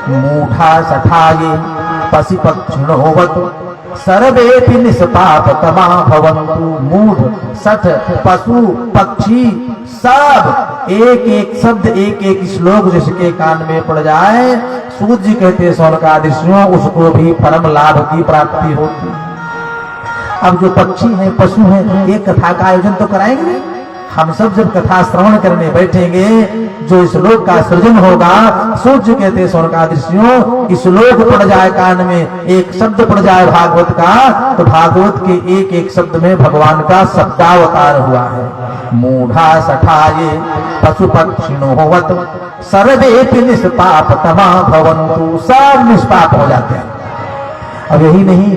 मूढ़ा सठाये पशु पक्षिणोवत सर्वेपि निष्पाप तमा भवन्तु। मूढ़ सठ पशु पक्षी सब एक एक शब्द एक एक श्लोक जिसके कान में पड़ जाए, सूत जी कहते हैं शौनकादिर्षियों उसको भी परम लाभ की प्राप्ति होती। अब जो पक्षी हैं पशु हैं, एक कथा का आयोजन तो कराएंगे। हम सब जब कथा श्रवण करने बैठेंगे, जो श्लोक का सृजन होगा, सूर्य कहते हैं शौनकादिर्षियों श्लोक पड़ जाए कान में, एक शब्द पड़ जाए भागवत का, तो भागवत के एक एक शब्द में भगवान का शब्दावतार हुआ है। मूढ़ा सठाये पशु पक्षिणोवत सर्वेपि निष्पाप तमा भवन्तु, सब निष्पाप हो जाते हैं। अब यही नहीं,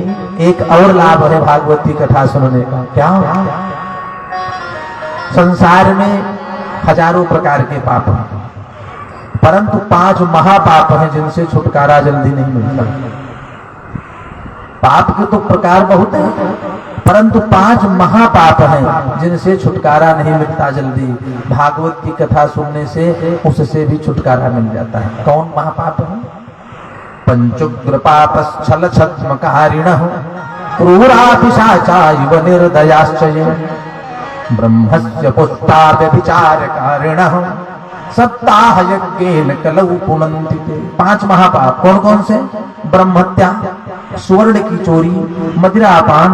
एक और लाभ है भागवत की कथा सुनने का। क्या? संसार में हजारों प्रकार के पाप हैं, परंतु 5 महापाप हैं जिनसे छुटकारा जल्दी नहीं मिलता। पाप के तो प्रकार बहुत हैं, परंतु 5 महापाप हैं जिनसे छुटकारा नहीं मिलता जल्दी। भागवत की कथा सुनने से उससे भी छुटकारा मिल जाता है। कौन महापाप है? पंचुग्र पापश्छल छद्मकारिणः क्रूरा पिशाचा इव निर्दयाश्च ये ब्रह्मस्य पुष्टा व्यभिचारकारिणः सप्ताह यज्ञेन कलौ पुनन्ति ते। 5 महापाप कौन कौन से? ब्रह्महत्या, स्वर्ण की चोरी, मदिरापान,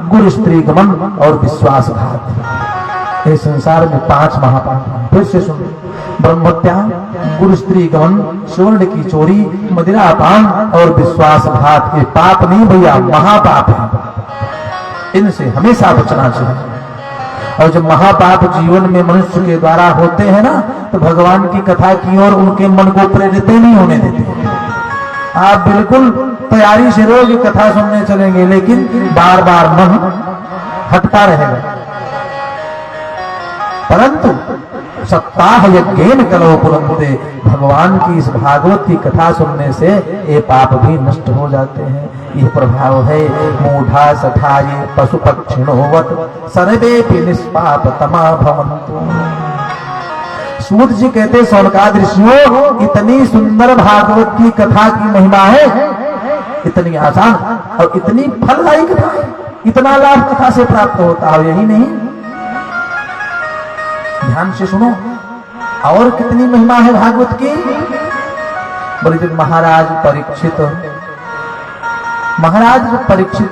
गुरु स्त्री गमन और विश्वासघात। इस संसार में 5 महापाप। फिर से सुनो, ब्रह्महत्या, गुरु स्त्री गमन, स्वर्ण की चोरी, मदिरापान और विश्वासघात। ये पाप नहीं भैया, महापाप है। इनसे हमेशा बचना चाहिए। और जब महापाप जीवन में मनुष्य के द्वारा होते हैं ना, तो भगवान की कथा की ओर उनके मन को प्रेरित नहीं होने देते। आप बिल्कुल तैयारी से रोज कथा सुनने चलेंगे, लेकिन बार बार मन हटता रहेगा। परंतु सप्ताह यज्ञेन कलौ पुनन्ति, भगवान की इस भागवत की कथा सुनने से ये पाप भी नष्ट हो जाते हैं। यह प्रभाव है। मूढ़ा सठाये पशु पक्षिणोवत सर्वेपि निष्पाप तमा भवन्तु। सूत जी कहते शौनकादिर्षियों इतनी सुंदर भागवत की कथा की महिमा है, इतनी आसान और इतनी फलदायी कथा है, इतना लाभ कथा से प्राप्त होता है। यही नहीं, ध्यान से सुनो और कितनी महिमा है भागवत की। बोले जब महाराज परीक्षित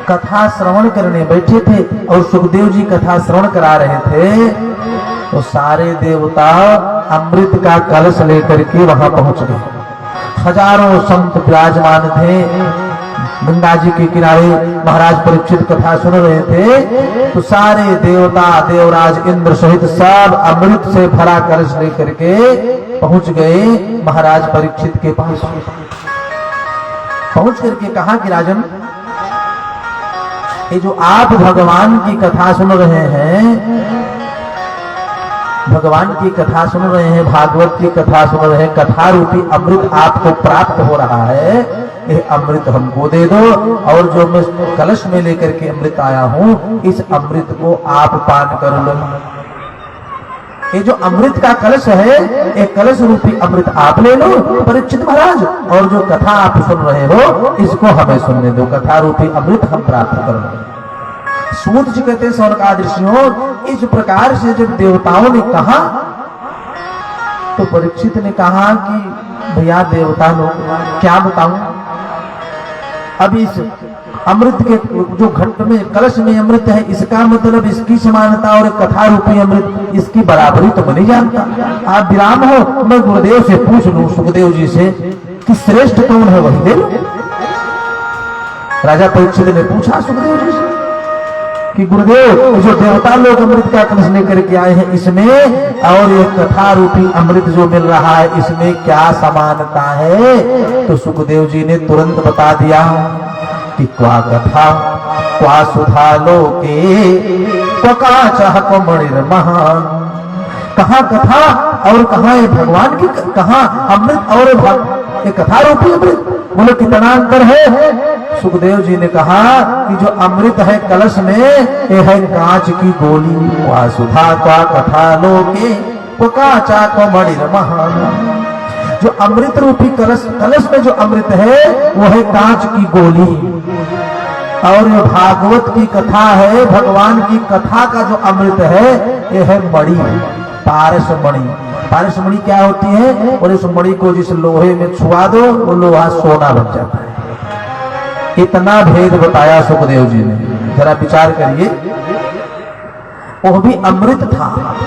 कथा श्रवण करने बैठे थे और सुखदेव जी कथा श्रवण करा रहे थे, तो सारे देवता अमृत का कलश लेकर के वहां पहुंच गए। हजारों संत विराजमान थे गंगा जी के किनारे। महाराज परीक्षित कथा सुन रहे थे, तो सारे देवता देवराज इंद्र सहित सब अमृत से भरा कलश लेकर के पहुंच गए महाराज परीक्षित के पास। पहुंच करके कहा कि राजन, ये जो आप भगवान की कथा सुन रहे हैं, भगवान की कथा सुन रहे हैं, भागवत की कथा सुन रहे हैं, कथा रूपी अमृत आपको प्राप्त हो रहा है, ये अमृत हमको दे दो। और जो मैं कलश में लेकर के अमृत आया हूं, इस अमृत को आप पान कर लो। ये जो अमृत का कलश है, एक कलश रूपी अमृत आप ले लो परीक्षित महाराज, और जो कथा आप सुन रहे हो इसको हमें सुनने दो, कथा रूपी अमृत हम प्राप्त कर लो। सूत जी कहते हैं शौनकादिर्षियों, इस प्रकार से जब देवताओं ने कहा, तो परीक्षित ने कहा कि भैया देवता लोग क्या बताऊं, अभी इस अमृत के जो घट में कलश में अमृत है, इसका मतलब इसकी समानता और कथा रूपी अमृत इसकी बराबरी तो मैं नहीं जानता। आप विराम हो, मैं गुरुदेव से पूछ लूं, सुखदेव जी से, कि श्रेष्ठ कौन है वही दे लो। राजा परीक्षित ने पूछा सुखदेव जी से कि गुरुदेव, जो देवता लोग अमृत का कलश लेकर के आए हैं, इसमें और ये कथा रूपी अमृत जो मिल रहा है, इसमें क्या समानता है? तो सुखदेव जी ने तुरंत बता दिया कि क्वा कथा क्वा सुधा लोके क्वा चाहक मणिर्महान। कहाँ कथा और कहाँ ये भगवान की, कहाँ अमृत और ये कथा रूपी अमृत, बोले कितना अंतर है? सुखदेव जी ने कहा कि जो अमृत है कलश में, ये है कांच की गोली। क्वा सुधा क्वा कथा लोके क्वा चाहक मणिर्महान। जो अमृत रूपी कलश, कलश में जो अमृत है वो है कांच की गोली, और जो भागवत की कथा है, भगवान की कथा का जो अमृत है, ये है मणि, पारस मणि। पारस मणि क्या होती है? और इस मणि को जिस लोहे में छुआ दो, वो लोहा सोना बन जाता है। इतना भेद बताया सुखदेव जी ने, जरा विचार करिए। वो भी अमृत था,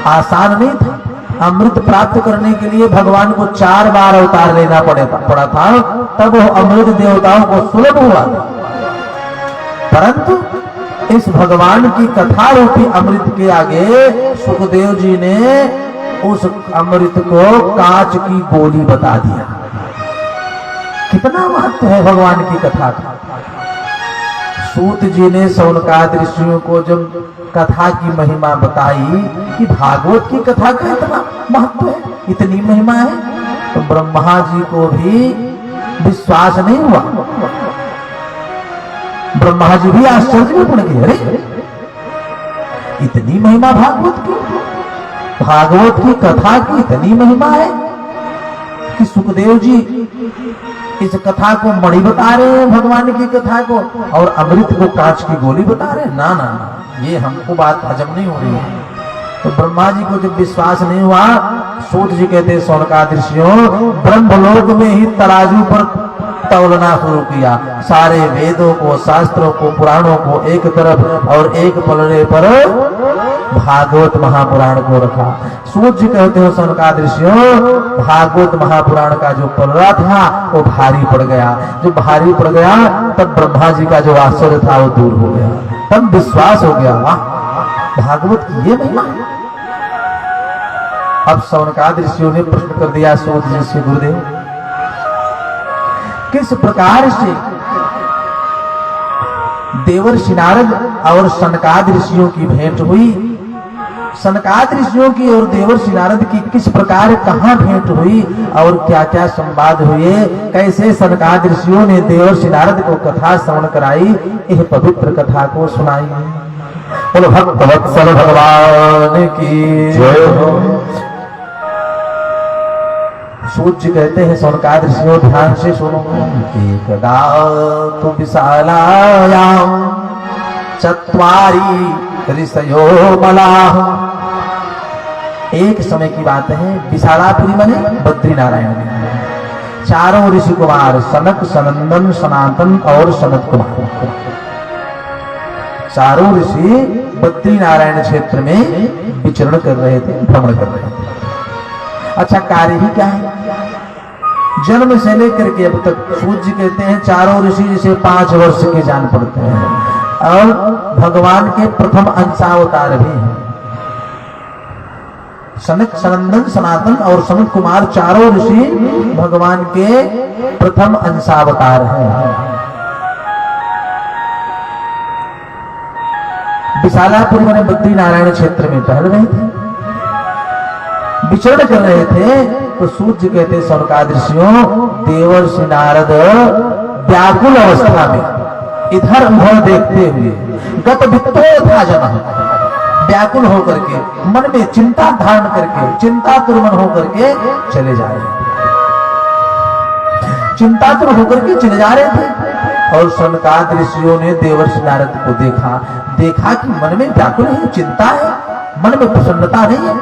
आसान नहीं था। अमृत प्राप्त करने के लिए भगवान को 4 बार अवतार लेना पड़ा था, तब वो अमृत देवताओं को सुलभ हुआ था। परंतु इस भगवान की कथा रूपी अमृत के आगे सुखदेव जी ने उस अमृत को कांच की गोली बता दिया। कितना महत्व है भगवान की कथा का। सूत जी ने शौनकादि ऋषियों को जब कथा की महिमा बताई कि भागवत की कथा का इतना महत्व है, इतनी महिमा है, तो ब्रह्मा जी को भी विश्वास नहीं हुआ। ब्रह्मा जी भी आश्चर्य में पड़ गए, अरे इतनी महिमा भागवत की, भागवत की कथा की इतनी महिमा है कि सुखदेव जी इस कथा को मणि बता रहे हैं, भगवान की कथा को, और अमृत को कांच की गोली बता रहे हैं। ना ना ना, ये हमको बात हजम नहीं हो रही है। तो ब्रह्मा जी को जब विश्वास नहीं हुआ, सूत जी कहते शौनकादि ऋषियों, ब्रह्मलोक में ही तराजू पर तौलना शुरू किया। सारे वेदों को, शास्त्रों को, पुराणों को एक तरफ और एक पलड़े पर भागवत महापुराण को रखा। सूत जी कहते हो शौनकादि ऋषियों, भागवत महापुराण का जो पलड़ा था वो भारी पड़ गया। जब भारी पड़ गया तब ब्रह्मा जी का जो आश्चर्य था वो दूर हो गया, तब विश्वास हो गया, वाह भागवत की ये महिमा। अब शौनकादि ऋषियों ने प्रश्न कर दिया सूत जी से, गुरुदेव किस प्रकार से देवर्षि नारद और सनकादि ऋषियों की भेंट हुई? सनकादि ऋषियों की और देवर्षि नारद की किस प्रकार कहाँ भेंट हुई और क्या क्या संवाद हुए? कैसे सनकादि ऋषियों ने देवर्षि नारद को कथा श्रवण कराई? यह पवित्र कथा को सुनाई। बोलो भक्त वत्सल भगवान की जय हो। सूत जी कहते हैं शौनकादि ऋषियों, ध्यान से सुनो। एकदा तु विशालायां चत्वारि ऋषयो मलाः। एक समय की बात है, विशालापुरी माने बद्री नारायण में 4 ऋषि कुमार सनक, सनंदन, सनातन और सनत कुमार, 4 ऋषि बद्री नारायण क्षेत्र में विचरण कर रहे थे, भ्रमण कर रहे थे। अच्छा, कार्य ही क्या है? जन्म से लेकर के अब तक सूत जी कहते हैं 4 ऋषि जैसे 5 वर्ष के जान पड़ते हैं, और भगवान के प्रथम अंशावतार भी हैं। सनक, सनंदन, सनातन और सनत कुमार 4 ऋषि भगवान के प्रथम अंशावतार हैं। विशालापुर में बद्री नारायण क्षेत्र में टहल रहे थे, विचरण कर रहे थे, तो सूत जी कहते शौनकादि ऋषियों, देवर्षि नारद व्याकुल अवस्था में इधर उधर देखते हुए गत वित्तो था जन, व्याकुल होकर के मन में चिंता धारण करके, चिंता तुरमन होकर के चले जा रहे, चिंतातुर होकर के चले जा रहे थे। और सनकादि ऋषियों ने देवर्षि नारद को देखा, देखा कि मन में व्याकुल है, चिंता है, मन में प्रसन्नता नहीं है,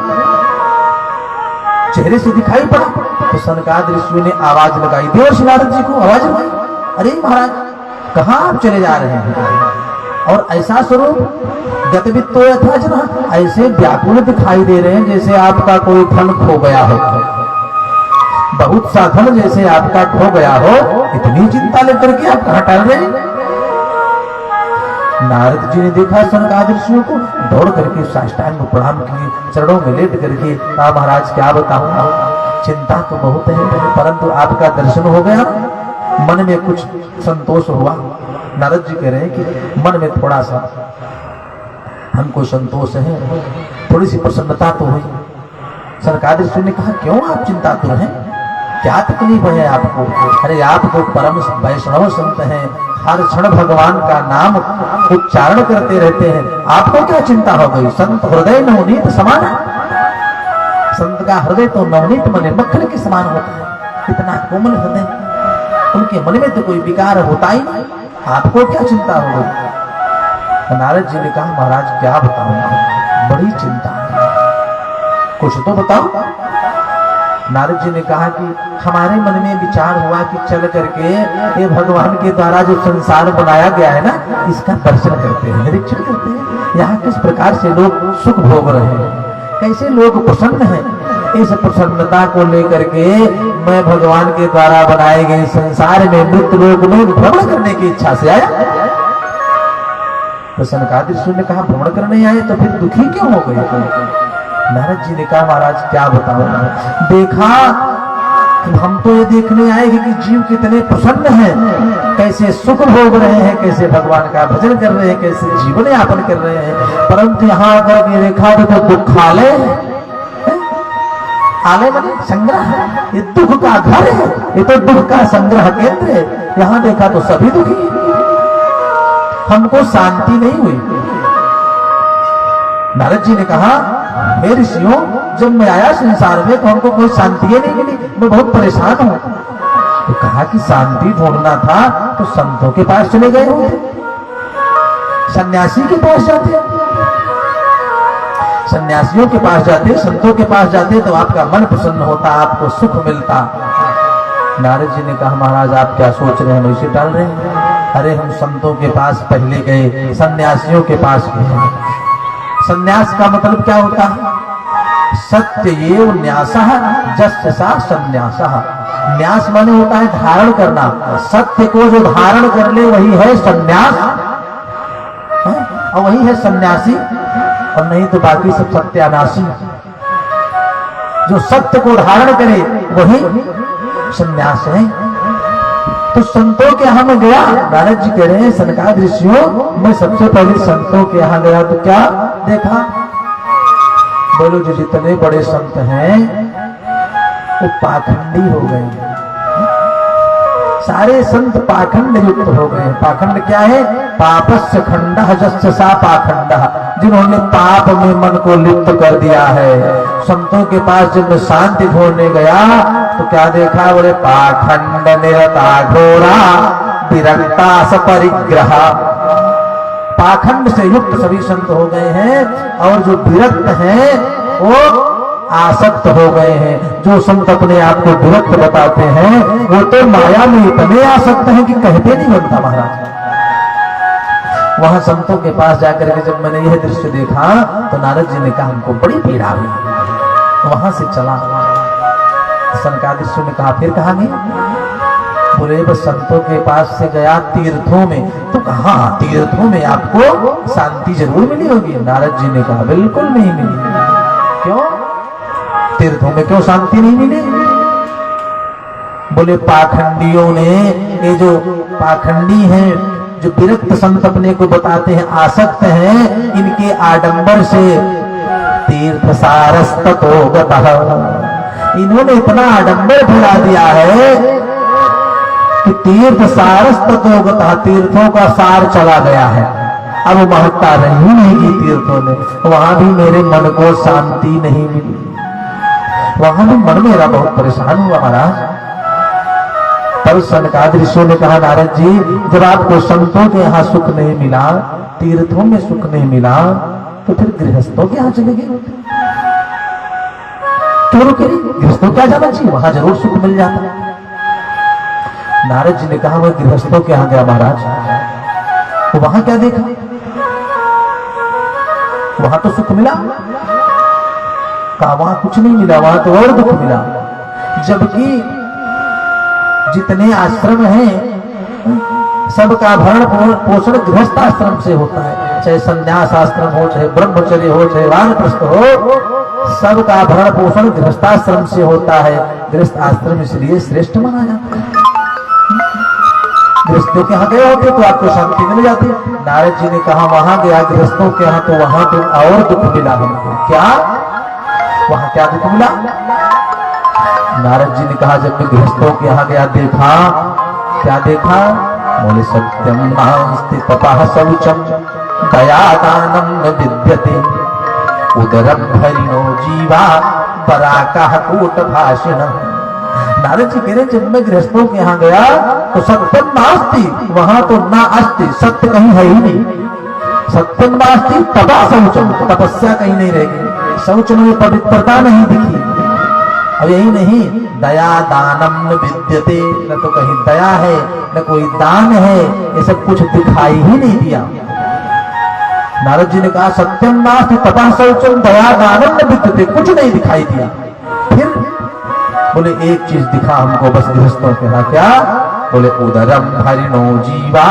चेहरे से दिखाई पड़ा। तो सनकादिक ऋषि ने आवाज लगाई, देवर्षि नारद जी को आवाज लगाई, अरे महाराज कहाँ आप चले जा रहे हैं? और ऐसा स्वरूप गतवित्तो यथा जना, ऐसे व्याकुल दिखाई दे रहे हैं जैसे आपका कोई धन खो गया हो, बहुत सा धन जैसे आपका खो गया हो, इतनी चिंता लेकर के आप कहाँ टहल रहे हैं? नारद जी ने देखा सनकादिक ऋषियों को, दौड़ करके साष्टांग प्रणाम किए, चरणों में लेट करके कहा, महाराज क्या बताऊं, चिंता तो बहुत है, परंतु आपका दर्शन हो गया, मन में कुछ संतोष हुआ। नारद जी कह रहे हैं कि मन में थोड़ा सा हमको संतोष है, थोड़ी सी प्रसन्नता तो हुई। सनकादिक ऋषि ने कहा, क्यों आप चिंतातुर हैं, क्या तकलीफ है आपको? अरे आप तो परम वैष्णव संत हैं, हर क्षण भगवान का नाम उच्चारण करते रहते हैं, आपको क्या चिंता हो गई? संत हृदय नवनीत समान, संत का हृदय तो नवनीत मने मक्खन के समान होता है, कितना कोमल हृदय, उनके मन में तो कोई विकार होता ही नहीं, आपको क्या चिंता हो गई? नारद जी ने कहा, महाराज क्या बताऊं, बड़ी चिंता है, कुछ तो बताओ। नारद जी ने कहा कि हमारे मन में विचार हुआ कि चल करके ये भगवान के द्वारा जो संसार बनाया गया है ना, इसका दर्शन करते हैं, निरीक्षण करते हैं, यहाँ किस प्रकार से लोग सुख भोग रहे हैं, कैसे लोग प्रसन्न हैं, इस प्रसन्नता को लेकर के मैं भगवान के द्वारा बनाए गए संसार में मृत लोक में भ्रमण करने की इच्छा से आया। तो सनकादिक ऋषि ने कहा, भ्रमण करने आए तो फिर दुखी क्यों हो गए? नारद जी ने कहा, महाराज क्या बताऊं, देखा हम तो ये देखने आए कि जीव कितने प्रसन्न हैं, कैसे सुख भोग रहे हैं, कैसे भगवान का भजन कर रहे हैं, कैसे जीवन यापन कर रहे हैं, परंतु यहाँ आकर के देखा तो दुखालय है, आलय माने संग्रह, ये दुख का घर है, ये तो दुख का संग्रह केंद्र है, यहाँ देखा तो सभी दुखी, हमको शांति नहीं हुई। नारद जी ने कहा, हे ऋषियों, जब मैं आया संसार में तो हमको कोई शांति नहीं मिली, मैं बहुत परेशान हूं। तो कहा कि शांति ढूंढना था तो संतों के पास चले गए होते, सन्यासी के पास जाते, सन्यासियों के पास जाते, संतों के पास जाते तो आपका मन प्रसन्न होता, आपको सुख मिलता। नारद जी ने कहा, महाराज आप क्या सोच रहे हैं, वैसे टाल रहे हैं? अरे हम संतों के पास पहले गए, सन्यासियों के पास गए। सन्यास का मतलब क्या होता है? सत्य एव न्यासः जस्य सा सन्यासः। न्यास माने होता है धारण करना, सत्य को जो धारण कर ले वही है सन्यास, और वही है सन्यासी, और नहीं तो बाकी सब सत्यानाशी। जो सत्य को धारण करे वही सन्यास है। तो संतों के यहाँ में गया, नारद जी कह रहे हैं, सनकादिक ऋषियों, मैं सबसे पहले संतों के यहाँ गया तो क्या देखा? बोलो, जो जितने बड़े संत हैं वो पाखंडी हो गए, सारे संत पाखंड युक्त हो गए। पाखंड क्या है? पापस्य खंडः जस्य सा पाखंडः, जिन्होंने पाप में मन को लिप्त कर दिया है। संतों के पास जब मैं शांति ढूंढने गया तो क्या देखा? बोले पाखंड निरता घोरा विरक्ता सपरिग्रह। पाखंड से युक्त सभी संत हो गए हैं, और जो विरक्त हैं वो आसक्त हो गए हैं। जो संत अपने आप को विरक्त बताते हैं वो तो माया में इतने आसक्त हैं कि कहते नहीं बनता। महाराज वहां संतों के पास जाकर के जब मैंने यह दृश्य देखा तो नारद जी ने कहा, हमको बड़ी पीड़ा हुई, वहां से चला। सनकादिक ऋषि ने कहा, फिर कहा नहीं? बोले बस संतों के पास से गया तीर्थों में। तो कहा तीर्थों में आपको शांति जरूर मिली होगी। नारद जी ने कहा, बिल्कुल नहीं मिली। क्यों? तीर्थों में क्यों शांति नहीं मिली? बोले पाखंडियों ने, ये जो पाखंडी हैं, जो विरक्त संत अपने को बताते हैं आसक्त हैं, इनके आडंबर से तीर्थ सारस्ततो गतः, इन्होंने इतना आडंबर फैला दिया है कि तीर्थ सारस्ततो गतः, तीर्थों का सार चला गया है। अब महत्ता रही नहीं की तीर्थों ने, वहां भी मेरे मन को शांति नहीं मिली, वहां भी मन मेरा बहुत परेशान हुआ। महाराज तब सनकादिक ऋषि ने कहा, नारद जी जब आपको संतों के यहाँ सुख नहीं मिला, तीर्थों में सुख नहीं मिला, तो फिर गृहस्थों के यहाँ चले गए। क्यों रुके? गृहस्थों क्या जाना चाहिए, वहां जरूर सुख मिल जाता। नारद जी ने कहा मैं गृहस्थों के यहां गया महाराज, तो वहां क्या देखा? वहां तो सुख मिला। कहा वहां कुछ नहीं मिला, वहां तो और दुख मिला। जबकि जितने आश्रम हैं सबका भरण पोषण गृहस्थ आश्रम से होता है, चाहे संन्यास आश्रम हो, चाहे ब्रह्मचर्य हो, चाहे वानप्रस्थ हो, सबका भरण पोषण गृहस्थाश्रम से होता है। गृहस्थ आश्रम इसलिए श्रेष्ठ माना जाता है। गृहस्थों के यहाँ गए होते तो आपको शांति मिल जाती। नारद जी ने कहा वहां गया गृहस्थों के यहाँ, तो वहां तो और दुख मिला हमको। क्या वहां क्या दुख मिला? नारद जी ने कहा जब मैं गृहस्थों के यहाँ गया, देखा क्या देखा? बोले सत्यम नास्ति तपः शौचम दया दानम न विद्यते उदरम हरिणो जीवा पराकाह कूट भाषण। नारद जी कह रहे जब मैं गृहस्थों के यहाँ गया तो सत्यम नास्ति, वहां तो ना अस्ति, सत्य कहीं है ही नहीं। सत्यम नास्ति तपः शौचम, तपस्या कहीं नहीं रहेगी, शौच में पवित्रता नहीं दिखी। अब यही नहीं, दया दानम न विद्यते, न तो कहीं दया है न कोई दान है, ये सब कुछ दिखाई ही नहीं दिया। नारद जी ने कहा सत्यम नास्ति तपः शौचम दया दानम न विद्यते, कुछ नहीं दिखाई दिया। फिर बोले एक चीज दिखा हमको बस गृहस्थों के यहाँ। क्या? बोले उदरम हरिणो जीवा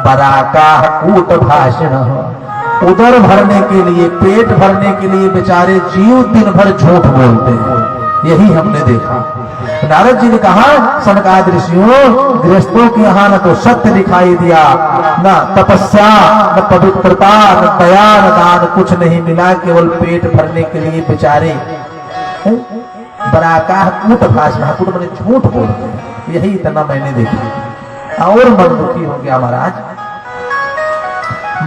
बराका कूट भाषण। उदर भरने के लिए, पेट भरने के लिए बेचारे जीव दिन भर झूठ बोलते हैं, यही हमने देखा। नारद जी ने कहा सनकादिक ऋषियों गृहस्थों के यहाँ न तो सत्य दिखाई दिया, न तपस्या, न पवित्रता, न दया, न दान, कुछ नहीं मिला। केवल पेट भरने के लिए बेचारे बराका कूट भाषण, कूट मैंने झूठ बोलते हैं, यही इतना मैंने देखा और मन दुखी हो गया। महाराज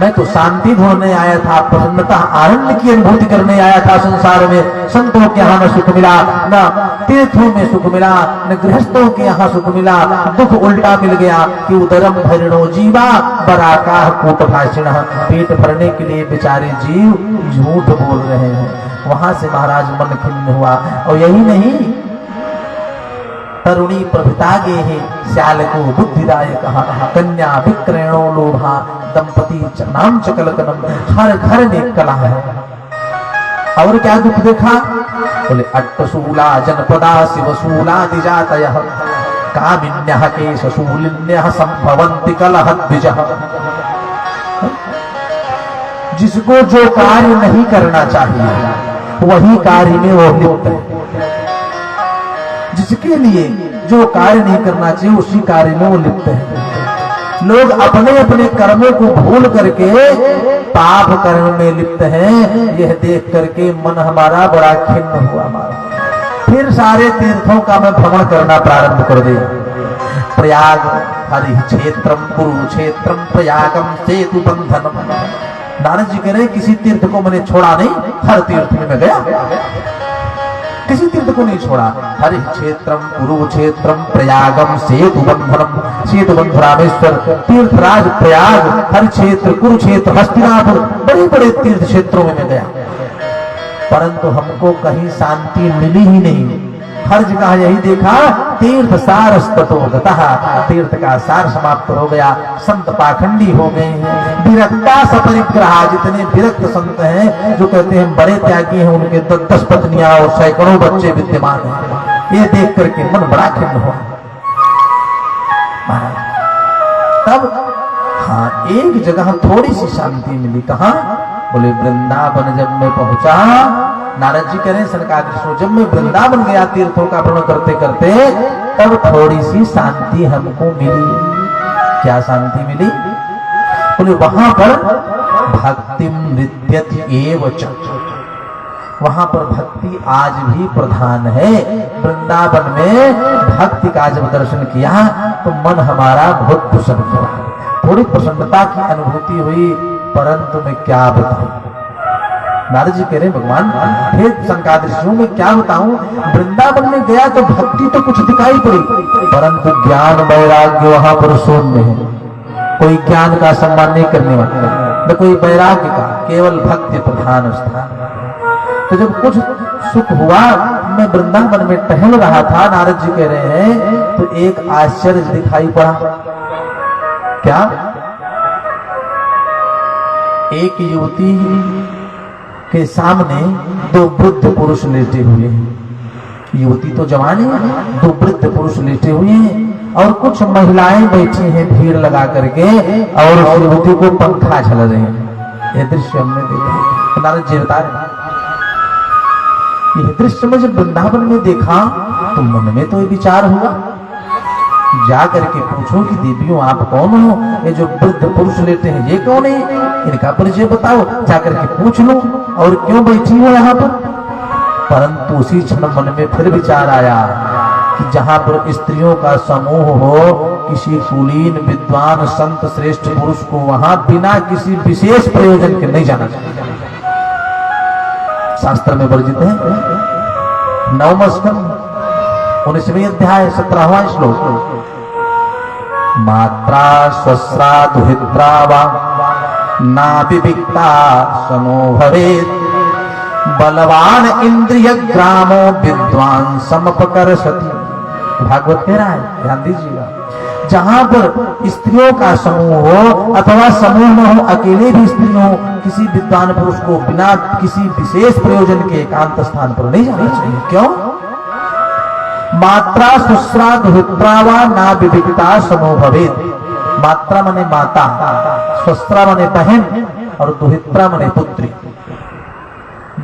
मैं तो शांति ढूंढने आया था, प्रसन्नता आनंद की अनुभूति करने आया था। संसार में संतों के यहाँ न सुख मिला, न तीर्थों में सुख मिला, न गृहस्थों के यहाँ सुख मिला। दुख उल्टा मिल गया कि उदरम भरणो जीवा बराका कूट भाषण, पेट भरने के लिए बेचारे जीव झूठ बोल रहे हैं। वहां से महाराज मन खिन्न हुआ। और यही नहीं, तरुणी प्रभितागे है श्याल को बुद्धिदायक कन्या विक्रयणो लोभा दंपति नाम चकलकनम, हर घर में कला है। और क्या दुख देखा? बोले अट्टशूला जनपदा शिवशूला दिजातयः कामिन्यः केशशूलिन्यः संभवन्ति कलहद्विजः। जिसको जो कार्य नहीं करना चाहिए वही कार्य में वो लिप्त है। जिसके लिए जो कार्य नहीं करना चाहिए उसी कार्य में वो लिप्त है। लोग अपने अपने कर्मों को भूल करके पाप कर्म में लिप्त हैं। यह देख करके मन हमारा बड़ा खिन्न हुआ। हमारा फिर सारे तीर्थों का मैं भ्रमण करना प्रारंभ कर दे। प्रयाग हरि क्षेत्रम कुरुक्षेत्रम प्रयागम सेतु बंधनम। नारद जी कह रहे किसी तीर्थ को मैंने छोड़ा नहीं, हर तीर्थ में मैं गया, किसी तीर्थ को नहीं छोड़ा। हरि क्षेत्रम कुरुक्षेत्रम प्रयागम सेतु बंधनम, सेतु बंधु रामेश्वर, तीर्थराज प्रयाग, हरि क्षेत्र, कुरुक्षेत्र, हस्तिनापुर, बड़े बड़े तीर्थ क्षेत्रों में मैं गया, परंतु हमको कहीं शांति मिली ही नहीं। हर जगह यही देखा तीर्थ सार स्ततो गतः, तीर्थ का सार समाप्त हो गया, संत पाखंडी हो गए हैं। विरक्ता सपरिग्रह, जितने विरक्त संत हैं जो कहते हैं बड़े त्यागी हैं, उनके 10 पत्नियां और सैकड़ों बच्चे विद्यमान हैं। ये देख करके मन बड़ा खिन्न हुआ। तब हाँ एक जगह थोड़ी सी शांति मिली। कहाँ? बोले वृंदावन जब मैं पहुंचा। नारद जी कह रहे सनकादिक जब मैं वृंदावन गया तीर्थों का भ्रमण करते करते, तब थोड़ी सी शांति हमको मिली। क्या शांति मिली? बोले वहां पर भक्ति नृत्यति एव च, वहां पर भक्ति आज भी प्रधान है। वृंदावन में भक्ति का जब दर्शन किया तो मन हमारा बहुत प्रसन्न हुआ, थोड़ी प्रसन्नता की अनुभूति हुई। परंतु मैं क्या बताऊं? नारद जी कह रहे भगवान हे संकादृशियों में क्या बताऊं, वृंदावन में गया तो भक्ति तो कुछ दिखाई पड़ी, परंतु ज्ञान वैराग्य वहां पर शून्य है। कोई ज्ञान का सम्मान नहीं करने वाला, न कोई वैराग्य का, केवल भक्ति प्रधान स्थान। तो जब कुछ सुख हुआ मैं वृंदावन में टहल रहा था, नारद जी कह रहे हैं, तो एक आश्चर्य दिखाई पड़ा। क्या? एक युवती के सामने दो वृद्ध पुरुष लेटे हुए हैं। युवती तो जवान है, दो वृद्ध पुरुष लेटे हुए हैं और कुछ महिलाएं बैठी हैं भीड़ लगा करके और उस युवती को पंखा झल रहे हैं। यह दृश्य हमने देखा। नारद जी बता रहे, यह दृश्य में जब वृंदावन में देखा तो मन में तो ये विचार हुआ, जा करके पूछो कि देवियों आप कौन हो, ये जो वृद्ध पुरुष लेते हैं ये कौन है, इनका परिचय बताओ, जाकर के पूछ लो और क्यों बैठी हो यहाँ पर। परंतु उसी क्षण मन में फिर विचार आया कि जहां पर स्त्रियों का समूह हो, किसी कुलीन विद्वान संत श्रेष्ठ पुरुष को वहां बिना किसी विशेष प्रयोजन के नहीं जाना चाहिए। शास्त्र में वर्जित है। 9वां स्कंद 19वें अध्याय 17वां श्लोक, मात्रा स्वस्रा दुहित्रा वा ना विविक्ता समो भवेत्, बलवान इंद्रिय ग्रामो विद्वान समपकर्षति। भागवत कह रहा है, ध्यान दीजिएगा। जहां पर स्त्रियों का समूह हो अथवा समूह में हो, अकेले भी स्त्री हो, किसी विद्वान पुरुष को बिना किसी विशेष प्रयोजन के एकांत स्थान पर नहीं जाना चाहिए। क्यों? मात्रा सुश्रा दुहित्रा वा ना विविक्ता समो भवेत्। मात्रा माने माता, स्वस्त्रा माने बहन और दुहित्रा माने पुत्री।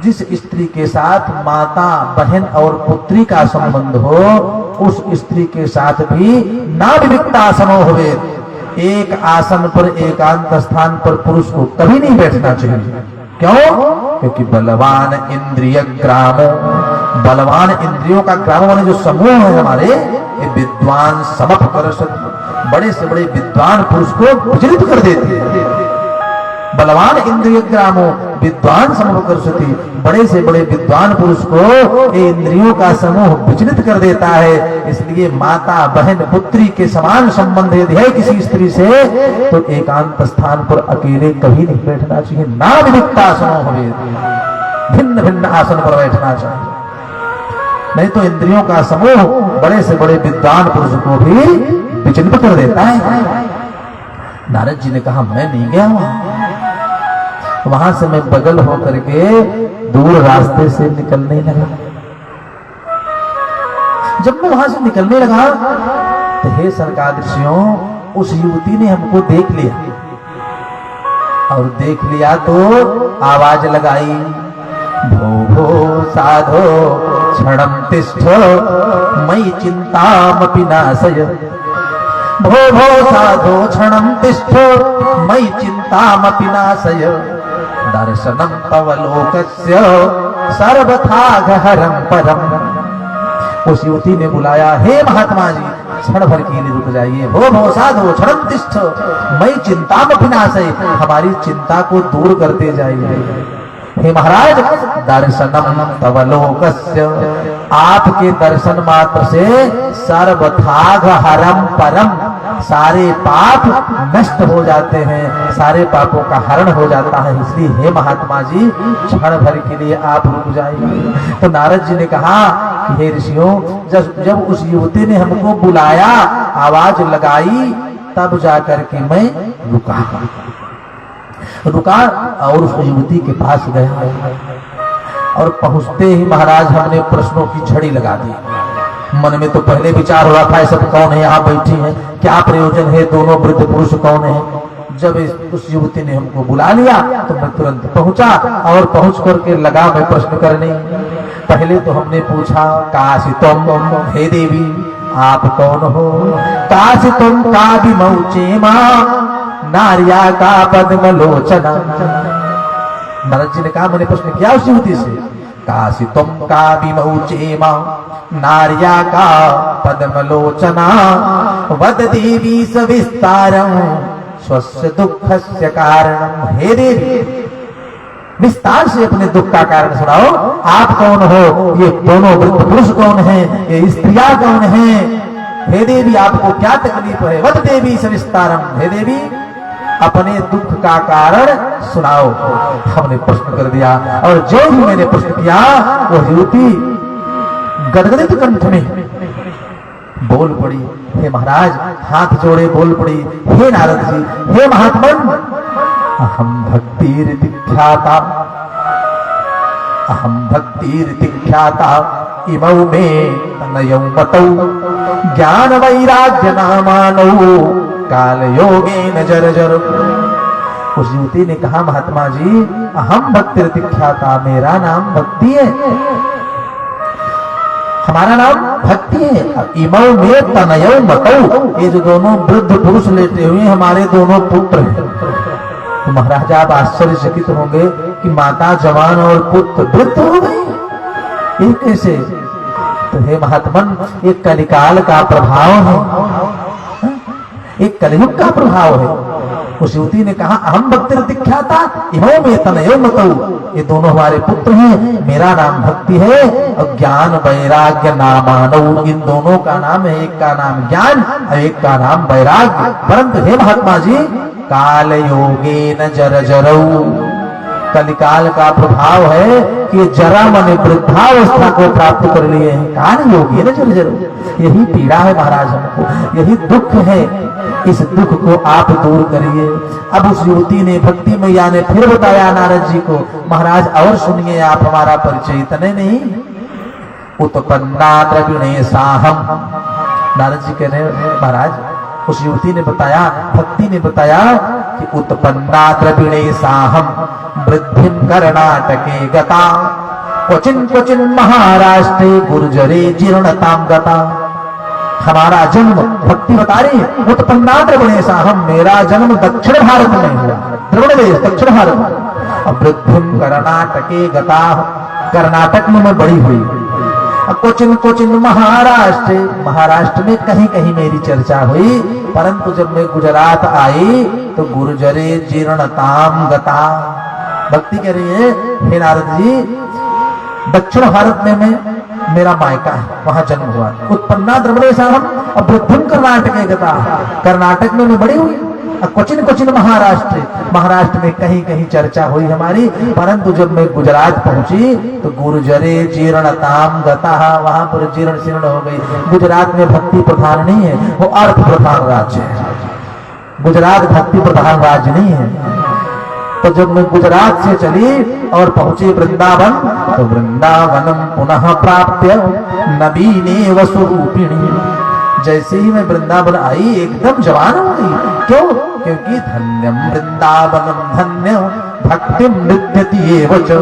जिस स्त्री के साथ माता, बहन और पुत्री का संबंध हो, उस स्त्री के साथ भी ना विविक्ता समो भवेत्। एक आसन पर, एकांत स्थान पर पुरुष को कभी नहीं बैठना चाहिए। क्यों? क्योंकि बलवान इंद्रिय ग्राम, बलवान इंद्रियों का ग्राम माने जो समूह है हमारे, ये विद्वान समपकर्षति, बड़े से बड़े विद्वान पुरुष को विचलित कर देते हैं। बलवान इंद्रिय ग्रामो विद्वान समपकर्षति, बड़े से बड़े विद्वान पुरुष को इंद्रियों का समूह विचलित कर देता है। इसलिए माता, बहन, पुत्री के समान संबंध यदि है किसी स्त्री से, तो एकांत स्थान पर अकेले कभी नहीं बैठना चाहिए। ना विविक्ता समो भवेत्, भिन्न भिन्न आसन पर बैठना चाहिए, नहीं तो इंद्रियों का समूह बड़े से बड़े विद्वान पुरुष को भी विचलित कर देता है। नारद जी ने कहा, मैं नहीं गया वहां से मैं बगल होकर के दूर रास्ते से निकलने लगा। जब मैं वहां से निकलने लगा तो हे सरकादृशियों, उस युवती ने हमको देख लिया और देख लिया तो आवाज लगाई, भो भो साधो क्षणं तिष्ठो मयि चिंतामपि नाशय, भो भो साधो क्षणं तिष्ठो मयि चिंतामपि नाशय, दर्शनं तव लोकस्य सर्वथाघहरं परम। उस युवती ने बुलाया, हे महात्मा जी क्षण भर के लिए रुक जाइए, भो भो साधो क्षणं तिष्ठो मयि चिंतामपि नाशय, हमारी चिंता को दूर करते जाइए। हे महाराज, दर्शनम तव लोकस्य, आपके दर्शन मात्र से सर्वथाघ हरम परम, सारे पाप नष्ट हो जाते हैं, सारे पापों का हरण हो जाता है। इसलिए हे महात्मा जी क्षण भर के लिए आप रुक जाइए। तो नारद जी ने कहा कि हे ऋषियों, जब उस युवती ने हमको बुलाया, आवाज लगाई, तब जाकर के मैं रुका और उस युवती के पास गया और पहुंचते ही महाराज हमने प्रश्नों की झड़ी लगा दी। मन में तो पहले विचार हो रहा था, सब कौन है, यहाँ बैठी है, क्या प्रयोजन है, दोनों वृद्ध पुरुष कौन है। जब उस युवती ने हमको बुला लिया तो मैं तुरंत पहुंचा और पहुंच करके लगा मैं प्रश्न करने। पहले तो हमने पूछा, काशी तुम, हे देवी आप कौन हो, काशी तुम का विमौचे मां नारिया का पद्म लोचना। नारद जी ने कहा, मैंने प्रश्न किया उस युवती से, काशी तुम का विमौचे मां नारिया का पद्म लोचना, वद देवी सविस्तारम स्वस्य दुःखस्य कारणम। हे देवी विस्तार से अपने दुख का कारण सुनाओ, आप कौन हो, ये दोनों वृद्ध पुरुष कौन है, ये स्त्रियां कौन है, हे देवी आपको क्या तकलीफ है। वद देवी सविस्तारम, हे देवी अपने दुख का कारण सुनाओ। हमने प्रश्न कर दिया और जो भी मैंने प्रश्न किया वो युवती गदगदित कंठ में बोल पड़ी, हे महाराज, हाथ जोड़े बोल पड़ी, हे नारद जी, हे महात्मन, अहम भक्तिरिति ख्याता, अहम भक्तिरिति ख्याता, इमौ मे तनयौ मतौ, ज्ञान वैराग्य नामानौ, काल योगेन जर्जरौ। उस युवती ने कहा, महात्मा जी, अहम भक्तिरिति ख्याता, मेरा नाम भक्ति है, हमारा नाम भक्ति है। इमौ में तनयौ मतौ, ये जो दोनों वृद्ध पुरुष लेटे हुए हमारे दोनों पुत्र हैं। तो महाराज आप आश्चर्यचकित होंगे कि माता जवान और पुत्र वृद्ध हो गए, ये कैसे? तो हे महात्मन, ये कलिकाल का प्रभाव है, एक कलयुग का प्रभाव है। उस युवती ने कहा, अहम भक्ति ख्याता, इमौ में तनयो मतौ, ये दोनों हमारे पुत्र हैं, मेरा नाम भक्ति है, और ज्ञान वैराग्य नामानौ, इन दोनों का नाम है, एक का नाम ज्ञान और एक का नाम वैराग्य। परंतु हे महात्मा जी, काल योगेन जर्जरौ, कलिकाल का प्रभाव है कि जरा मन वृद्धावस्था को प्राप्त कर लिए हैं। काल योगेन जर्जरौ, यही पीड़ा है महाराज हमको, यही दुख है, इस दुख को आप दूर करिए। अब उस युवती ने, भक्ति मैया ने फिर बताया नारद जी को, महाराज और सुनिए आप हमारा परिचय, इतने नहीं, उत्पन्ना द्रविणे साहम। नारद जी कह रहे, महाराज, उस युवती ने बताया, भक्ति ने बताया कि उत्पन्ना द्रविणे साहम, वृद्धिम कर्णाटके गता, क्वचिन क्वचिन महाराष्ट्रे गुर्जरे जीर्णताम गता। हमारा जन्म, भक्ति बता रही है, उत्पन्ना द्रविणे साहम, मेरा जन्म दक्षिण भारत में हुआ, द्रविण देश दक्षिण भारत में। अब वृद्धिम कर्णाटके गता, कर्नाटक में मैं बड़ी हुई। क्वचिन क्वचिन महाराष्ट्र, महाराष्ट्र में कहीं कहीं मेरी चर्चा हुई, परंतु जब मैं गुजरात आई तो गुर्जरे जीर्णताम गता। भक्ति कह रही है, हे नारद जी, दक्षिण भारत में मैं, मेरा मायका है, वहां जन्म हुआ। उत्पन्ना द्रविणे साहम, अब वृद्धिम कर्नाटके गता, कर्नाटक में मैं बड़ी हुई। क्वचिन क्वचिन महाराष्ट्र, महाराष्ट्र में कहीं कहीं चर्चा हुई हमारी, परंतु जब मैं गुजरात पहुंची तो गुर्जरे जीर्णताम गता, वहां पर जीर्ण शीर्ण हो गई। गुजरात में भक्ति प्रधान नहीं है, वो अर्थ प्रधान राज्य है, गुजरात भक्ति प्रधान राज्य नहीं है। तो जब मैं गुजरात से चली और पहुंची वृंदावन, तो वृंदावनम पुनः प्राप्य नवीने वसुरूपिणी, जैसे ही मैं वृंदावन आई एकदम जवान हो गई। क्यों? क्योंकि धन्यम वृंदावनम धन्य भक्तिम नृत्यति एव च,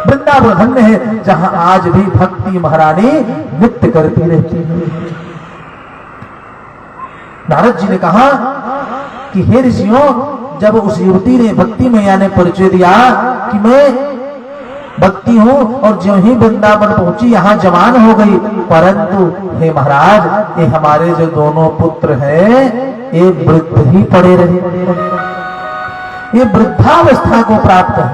वृंदावन धन्य है जहां आज भी भक्ति महारानी नृत्य करती रहती है। नारद जी ने कहा कि हे ऋषियों, जब उस युवती ने, भक्ति मैया ने परिचय दिया कि मैं भक्ति हूं, और जो ही वृंदावन पहुंची यहां जवान हो गई, परंतु हे महाराज, ये हमारे जो दोनों पुत्र हैं ये वृद्ध ही पड़े रहे, ये वृद्धावस्था को प्राप्त है।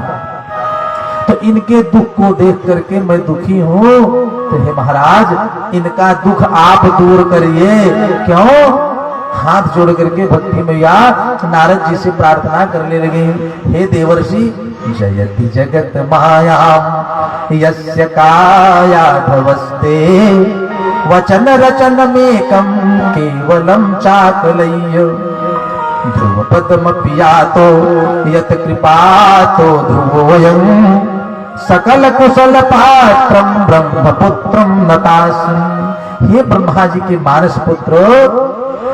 तो इनके दुख को देख करके मैं दुखी हूं, तो हे महाराज, इनका दुख आप दूर करिए। क्यों? हाथ जोड़ करके भक्ति मैया नारद जी से प्रार्थना करने लगे, हे देवर्षि, जयति जगत मायाम यस्य कायाधवस्ते, वचन रचन मेकम केवलम चाकलय्य, ध्रुव पद्म पियातो यत कृपातो ध्रुवोयं, सकल कुशल पात्रम ब्रह्मपुत्रम नतास्मि। हे ब्रह्मा जी के मानस पुत्र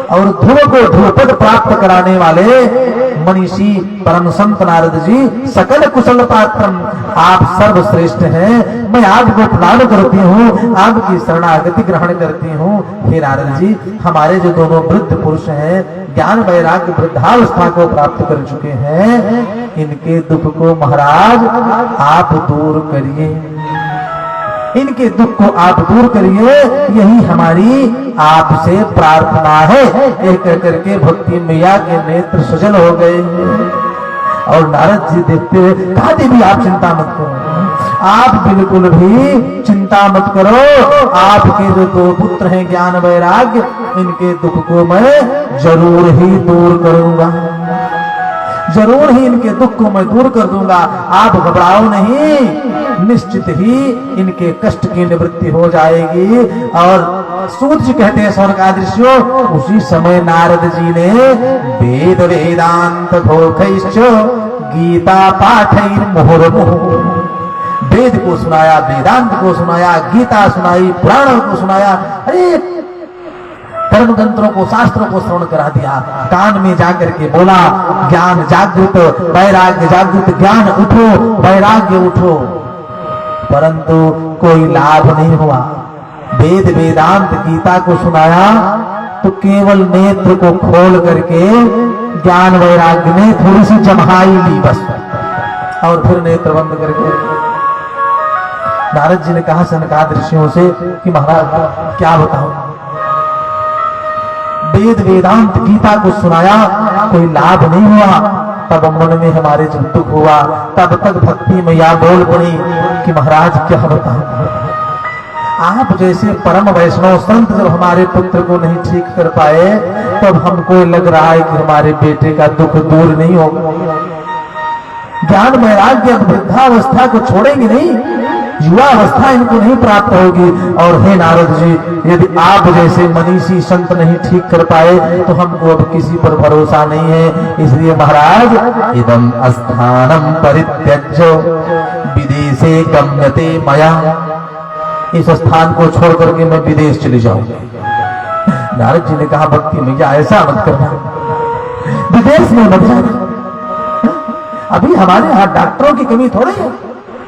और ध्रुव को ध्रुवपद प्राप्त कराने वाले मनीषी परम संत नारद जी, सकल कुशल पात्रम, आप सर्वश्रेष्ठ हैं। मैं आपको प्रणाम करती हूँ, आपकी शरणागति ग्रहण करती हूँ। हे नारद जी, हमारे जो दोनों वृद्ध पुरुष हैं, ज्ञान वैराग्य वृद्धावस्था को प्राप्त कर चुके हैं, इनके दुख को महाराज आप दूर करिए, इनके दुख को आप दूर करिए, यही हमारी आपसे प्रार्थना है। एक करके भक्ति मैया के नेत्र सजल हो गए और नारद जी देखते हुए कहा, देवी आप चिंता मत करो, आप बिल्कुल भी चिंता मत करो, आपके जो दो पुत्र हैं ज्ञान वैराग्य, इनके दुख को मैं जरूर ही दूर करूंगा, जरूर ही इनके दुख को मैं दूर कर दूंगा, आप घबराओ नहीं, निश्चित ही इनके कष्ट की निवृत्ति हो जाएगी। और सूत जी कहते हैं स्वर्गादृश्यो, उसी समय नारद जी ने वेद वेदांत घोषैश्च गीता पाठैर मुहुर्मुहुः, वेद को सुनाया, वेदांत को सुनाया, गीता सुनाई, पुराणों को सुनाया, अरे धर्म ग्रंथों को, शास्त्रों को श्रवण करा दिया। कान में जाकर के बोला, ज्ञान जागृत, वैराग्य जागृत, ज्ञान उठो, वैराग्य उठो, परंतु कोई लाभ नहीं हुआ। वेद वेदांत गीता को सुनाया तो केवल नेत्र को खोल करके ज्ञान वैराग्य ने थोड़ी सी जमाई ली बस, और फिर नेत्र बंद करके नारद जी ने कहा सनकादिक ऋषियों से कि महाराज क्या बताओ, वेद वेदांत गीता को सुनाया, कोई लाभ नहीं हुआ। तब मन में हमारे जब दुख हुआ, तब तक भक्ति में या बोल पड़ी कि महाराज क्या बताऊं, आप जैसे परम वैष्णव संत जब हमारे पुत्र को नहीं ठीक कर पाए, तब हमको लग रहा है कि हमारे बेटे का दुख दूर नहीं होगा। ज्ञान वैराग्य वृद्धावस्था को छोड़ेंगे नहीं, युवा अवस्था इनको नहीं प्राप्त होगी। और हे नारद जी, यदि आप जैसे मनीषी संत नहीं ठीक कर पाए तो हमको अब किसी पर भरोसा नहीं है। इसलिए महाराज इदम स्थानम परित्यज्य विदेशे गम्यते मया, इस स्थान को छोड़ करके मैं विदेश चली जाऊंगा। नारद जी ने कहा भक्ति में ऐसा मत करना, विदेश में मत जाना, अभी हमारे यहाँ डॉक्टरों की कमी थोड़ी है,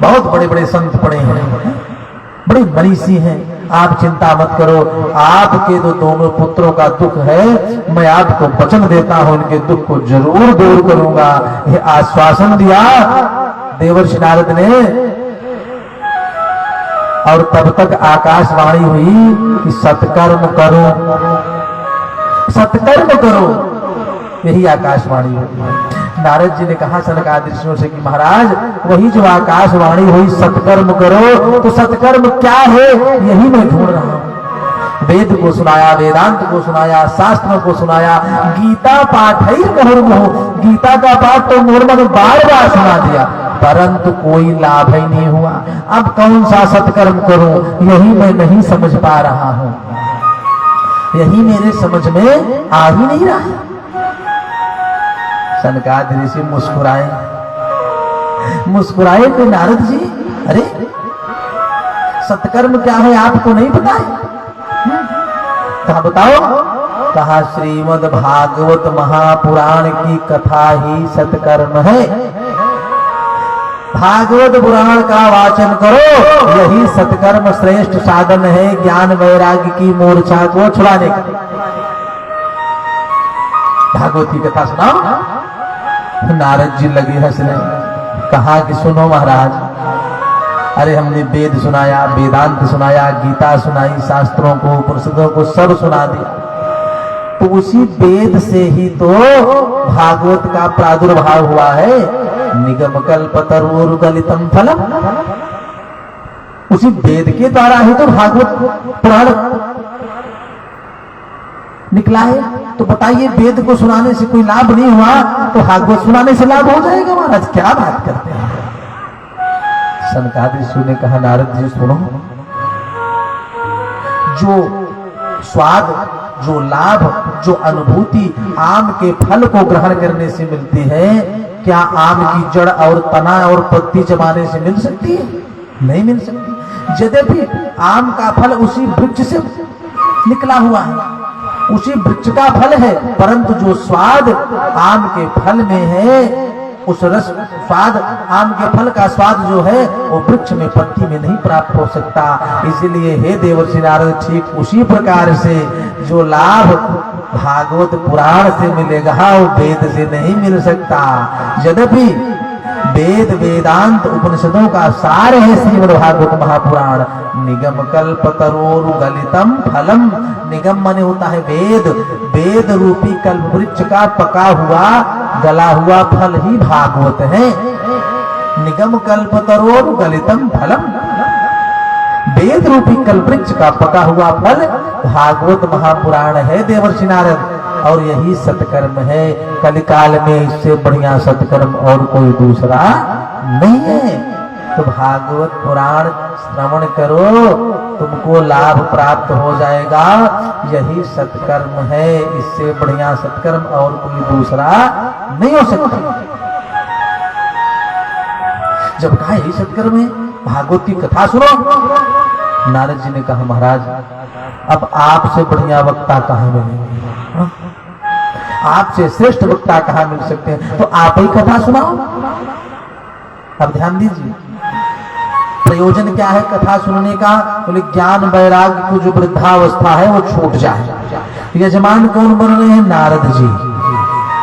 बहुत बड़े बड़े संत पड़े हैं, बड़े मनीषी हैं, आप चिंता मत करो। आपके तो दोनों पुत्रों का दुख है, मैं आपको वचन देता हूं इनके दुख को जरूर दूर करूंगा। यह आश्वासन दिया देवर्षि नारद ने। और तब तक आकाशवाणी हुई कि सत्कर्म करो, सत्कर्म करो, यही आकाशवाणी हुई। नारद जी ने कहा सनकादिक ऋषियों से कि महाराज वही जो आकाशवाणी हुई सत्कर्म करो, तो सत्कर्म क्या है यही मैं ढूंढ रहा हूं। वेद को सुनाया, वेदांत को सुनाया, शास्त्रों को सुनाया, गीता पाठ ही मुहुर्मुहुः, गीता का पाठ तो मुहुर्मुहुः बार बार सुना दिया, परंतु कोई लाभ ही नहीं हुआ। अब कौन सा सत्कर्म करूं, यही मैं नहीं समझ पा रहा हूं, यही मेरे समझ में आ ही नहीं रहा। सनकादिक ऋषि मुस्कुराए, मुस्कुराए तो नारद जी, अरे सत्कर्म क्या है आपको नहीं पता है? कहा बताओ। कहा श्रीमद् भागवत महापुराण की कथा ही सत्कर्म है, भागवत पुराण का वाचन करो, यही सत्कर्म श्रेष्ठ साधन है ज्ञान वैराग्य की मूर्छा को छुड़ाने का। भागवत की कथा सुनाओ। नारद जी लगे हंसने, कहा कि सुनो महाराज, अरे हमने वेद सुनाया, वेदांत सुनाया, गीता सुनाई, शास्त्रों को, उपनिषदों को सब सुना दिया, तो उसी वेद से ही तो भागवत का प्रादुर्भाव हुआ है। निगम कल्पतरुर्गलितम फलम, उसी वेद के द्वारा ही तो भागवत पुराण निकला है। तो बताइए वेद को सुनाने से कोई लाभ नहीं हुआ तो भागवत सुनाने से लाभ हो जाएगा महाराज, क्या बात करते हैं। सनकादिक ऋषि ने कहा नारद जी सुनो, जो स्वाद, जो लाभ, जो अनुभूति आम के फल को ग्रहण करने से मिलती है, क्या आम की जड़ और तना और पत्ती चबाने से मिल सकती है? नहीं मिल सकती। यद्यपि आम का फल उसी वृक्ष से निकला हुआ है, उसी वृक्ष का फल है, परंतु जो स्वाद आम के फल में है, उस रस स्वाद, आम के फल का स्वाद जो है वो वृक्ष में, पत्ती में नहीं प्राप्त हो सकता। इसलिए हे देवर्षि नारद, ठीक उसी प्रकार से जो लाभ भागवत पुराण से मिलेगा वो वेद से नहीं मिल सकता। यद्यपि वेद वेदांत उपनिषदों का सार है श्रीमद् भागवत महापुराण। निगम कल्पतरोर्गलितम फलम, निगम माने होता है वेद, वेद रूपी कल्प वृक्ष का पका हुआ गला हुआ फल ही भागवत है। निगम कल्पतरोर्गलितम फलम, वेद रूपी कल्प वृक्ष का पका हुआ फल भागवत महापुराण है देवर्षि नारद। और यही सत्कर्म है। कलिकाल में इससे बढ़िया सत्कर्म और कोई दूसरा नहीं है। तो भागवत पुराण श्रवण करो, तुमको लाभ प्राप्त हो जाएगा। यही सत्कर्म है, इससे बढ़िया सत्कर्म और कोई दूसरा नहीं हो सकता। जब कहा यही सत्कर्म है, भागवत की कथा सुनो। नारद जी ने कहा महाराज अब आपसे बढ़िया वक्ता कहां मिलेंगे, आपसे श्रेष्ठ वक्ता कहां मिल सकते हैं, तो आप ही कथा सुनाओ। अब ध्यान दीजिए, प्रयोजन क्या है कथा सुनने का? बोले ज्ञान वैराग्य को जो वृद्धावस्था है वो छूट जाए। यजमान कौन बन रहे हैं? नारद जी।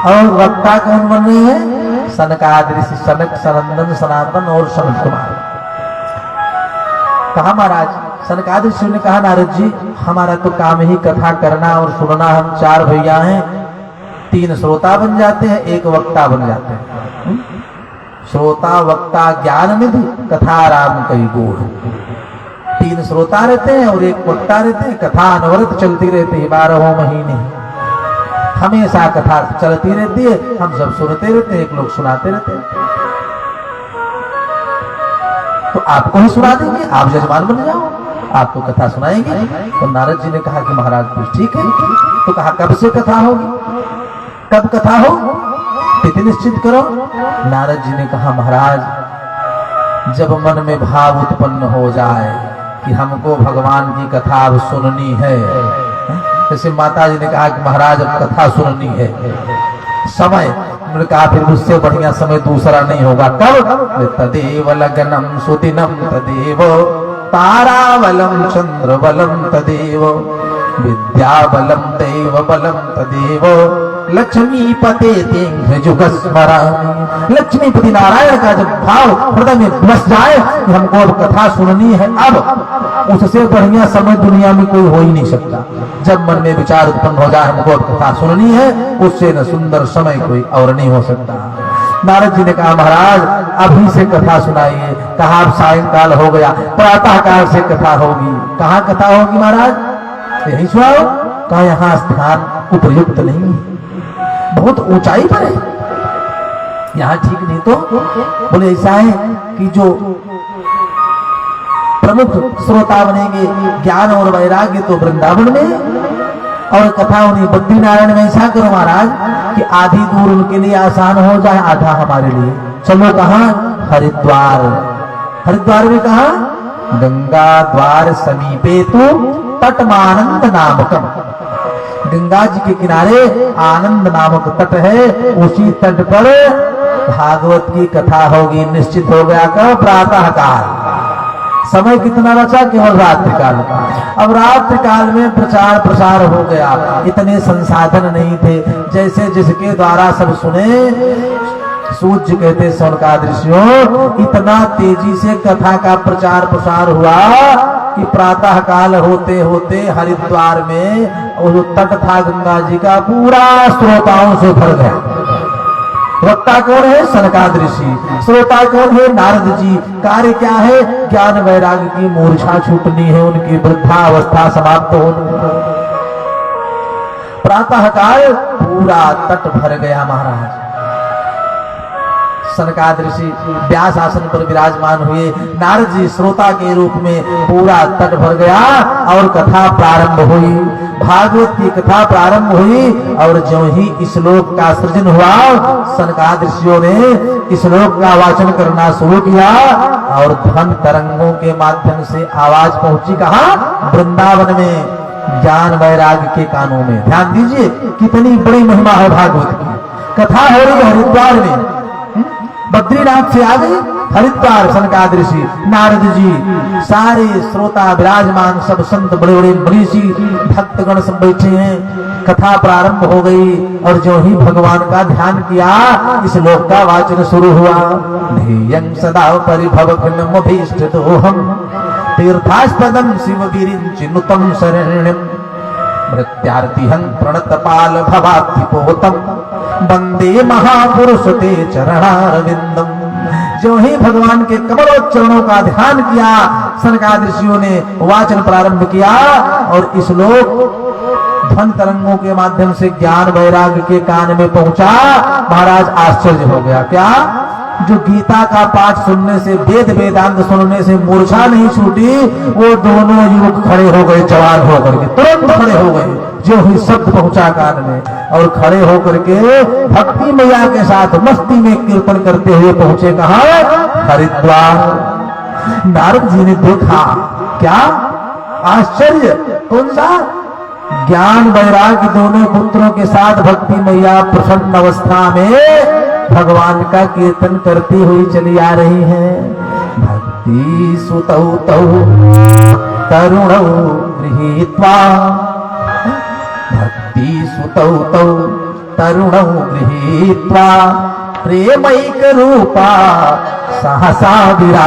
और वक्ता कौन बन रहे हैं? सनकादि ऋषि, सनक, सनंदन, सनातन और सनत कुमार। कहा महाराज, सनकादि ऋषि ने कहा नारद जी हमारा तो काम ही कथा करना और सुनना, हम 4 भैया हैं, 3 श्रोता बन जाते हैं, 1 वक्ता बन जाते हैं। श्रोता वक्ता ज्ञान निधि, कथा राम कई गूढ़। 3 श्रोता रहते हैं और 1 वक्ता रहते हैं। कथा अनवरत चलती रहती है, 12 महीने हमेशा कथा चलती रहती है। हम सब सुनते रहते हैं, 1 लोग सुनाते रहते हैं। तो आपको ही सुना देंगे, आप यजमान बन जाओ, आपको कथा सुनाएंगे। तो नारद जी ने कहा कि महाराज कुछ ठीक है। तो कहा कब से कथा होगी, कब कथा हो, तिथि निश्चित करो। नारद जी ने कहा महाराज जब मन में भाव उत्पन्न हो जाए कि हमको भगवान की कथा अब सुननी है, जैसे माता जी ने कहा कि महाराज अब कथा सुननी है, समय, उन्होंने कहा फिर उससे बढ़िया समय दूसरा नहीं होगा। कब? तदेव लगनम सुदिनम तदेव ताराबलम चंद्रबलम तदेव विद्याबलम दैव बलम तदेव लक्ष्मीपते तेंघ्र जुग स्मरामि। लक्ष्मीपति नारायण का जब भाव हृदय में बस जाए कि हमको अब कथा सुननी है, अब उससे बढ़िया समय दुनिया में कोई हो ही नहीं सकता। जब मन में विचार उत्पन्न हो जाए हमको अब कथा सुननी है, उससे न सुंदर समय कोई और नहीं हो सकता। नारद जी ने कहा महाराज अभी से कथा सुनाइए। कहा अब सायंकाल हो गया, प्रातः काल से कथा होगी। कहाँ कथा होगी महाराज? यही सुनाओ। कहा यहाँ स्थान उपयुक्त नहीं, बहुत ऊंचाई पर है, यहाँ ठीक नहीं। तो बोले ऐसा है कि जो प्रमुख श्रोता बनेंगे ज्ञान और वैराग्य तो वृंदावन में, और कथा उन्हीं बद्री नारायण में। ऐसा करो महाराज कि आधी दूर उनके लिए आसान हो जाए, आधा हमारे लिए। चलो कहाँ? हरिद्वार। हरिद्वार में कहा? गंगा द्वार समीपे तो तटमानंद नामकम। गंगा जी के किनारे आनंद नामक तट है, उसी तट पर भागवत की कथा होगी। निश्चित हो गया कब? प्रातः काल। समय कितना बचा? केवल रात्रि काल का। अब रात्रि काल में प्रचार प्रसार हो गया, इतने संसाधन नहीं थे जैसे जिसके द्वारा सब सुने। सूर्य कहते सनकादृश्यों, इतना तेजी से कथा का प्रचार प्रसार हुआ कि प्रातः काल होते होते हरिद्वार में वो तट था गंगा जी का पूरा श्रोताओं से भर गया। वक्ता कौन है? सनकादृषि। श्रोता कौन है? नारद जी। कार्य क्या है? ज्ञान वैराग्य की मूर्छा छूटनी है, उनकी वृद्धावस्था समाप्त होनी है। प्रातः काल पूरा तट भर गया महाराज। सनकादृषि व्यास आसन पर विराजमान हुए, नारद जी श्रोता के रूप में, पूरा तट भर गया और कथा प्रारंभ हुई। भागवत की कथा प्रारंभ हुई और जो ही श्लोक का सृजन हुआ, सनकादृषियों ने श्लोक का वाचन करना शुरू किया और ध्वन तरंगों के माध्यम से आवाज पहुंची। कहाँ? वृंदावन में, ज्ञान वैराग्य के कानों में। ध्यान दीजिए कितनी बड़ी महिमा है भागवत की। कथा हो रही है हरिद्वार में, बद्रीनाथ से आ गए हरिद्वार सनकादृषि, नारद जी, सारे श्रोता विराजमान, सब संत बड़े बड़े मनीषी भक्तगण सब बैठे हैं। कथा प्रारंभ हो गई और जो ही भगवान का ध्यान किया, इस लोक का वाचन शुरू हुआ। ध्येयं सदा परिभव घनमभीष्ट दोहम तीर्थास्पदम शिव विरिंचिनुतम शरण्यम मृत्यार्तिहं प्रणतपाल भवात्तिपोतम वंदे महापुरुष ते चरणारविंदम। जो ही भगवान के कमलोच्चरणों का ध्यान किया, सनकादृषियों ने वाचन प्रारंभ किया और इस लोक ध्वन तरंगों के माध्यम से ज्ञान वैराग्य के कान में पहुंचा। महाराज आश्चर्य हो गया। क्या? जो गीता का पाठ सुनने से, वेद वेदांत सुनने से मूर्छा नहीं छूटी, वो दोनों युवक खड़े हो गए, जवान होकर के तुरंत खड़े हो गए, जो ही शब्द पहुंचा कान में, और खड़े होकर के भक्ति मैया के साथ मस्ती में कीर्तन करते हुए पहुंचे कहाँ? हरिद्वार। नारद जी ने देखा, क्या आश्चर्य! कौन सा? ज्ञान वैराग्य दोनों पुत्रों के साथ भक्ति मैया प्रसन्न अवस्था में भगवान का कीर्तन करती हुई चली आ रही है। भक्ति सुतौ तौ तरुणौ गृहीत्वा, भक्ति सुतौ तौ तरुणौ गृहीत्वा, प्रेमैक रूपा सहसा विरा